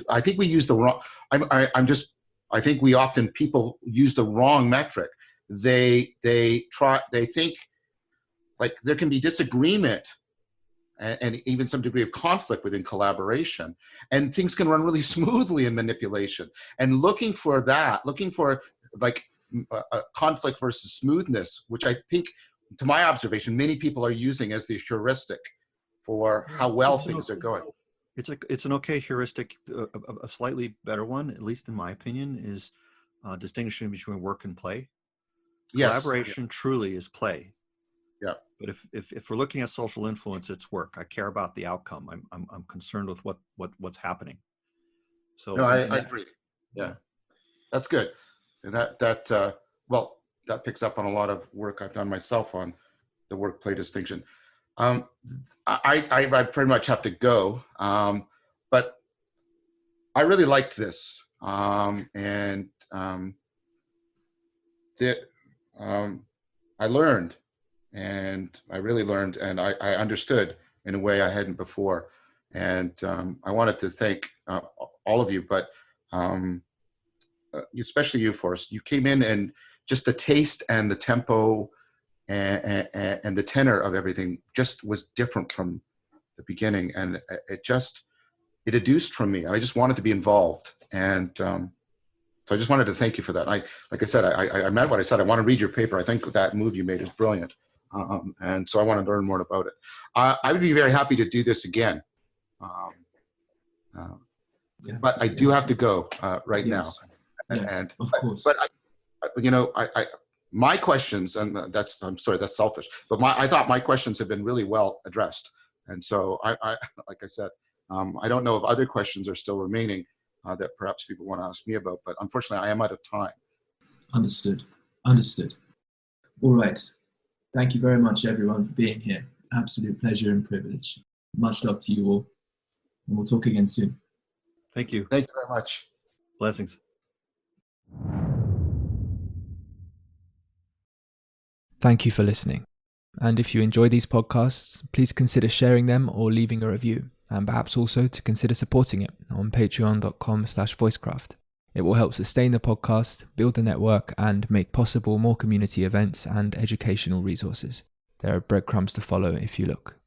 I think we use the wrong. I think we often people use the wrong metric. They think like there can be disagreement and even some degree of conflict within collaboration, and things can run really smoothly in manipulation. And looking for like conflict versus smoothness, which I think, to my observation, many people are using as the heuristic for how well things are going. It's an okay heuristic. A slightly better one, at least in my opinion, is distinguishing between work and play. Yes. Collaboration truly is play. Yeah. But if we're looking at social influence, it's work. I care about the outcome. I'm concerned with what's happening. So no, I agree. Yeah, that's good. And that picks up on a lot of work I've done myself on the work-play distinction. I pretty much have to go, but I really liked this, and I learned, and I really learned, and I understood in a way I hadn't before. And I wanted to thank all of you, but especially you, Forrest. You came in, and just the taste and the tempo and the tenor of everything just was different from the beginning, and it educed from me. I just wanted to be involved, and so I just wanted to thank you for that. Like I said, I meant what I said. I want to read your paper. I think that move you made is brilliant, and so I want to learn more about it. I would be very happy to do this again, but I do have to go right now. Yes, And of course. But my questions, and I'm sorry, that's selfish, but I thought my questions have been really well addressed. And so I like I said, I don't know if other questions are still remaining that perhaps people want to ask me about, but unfortunately I am out of time. Understood. All right. Thank you very much, everyone, for being here. Absolute pleasure and privilege. Much love to you all. And we'll talk again soon. Thank you. Thank you very much. Blessings. Thank you for listening. And if you enjoy these podcasts, please consider sharing them or leaving a review, and perhaps also to consider supporting it on patreon.com/voicecraft. It will help sustain the podcast, build the network, and make possible more community events and educational resources. There are breadcrumbs to follow if you look.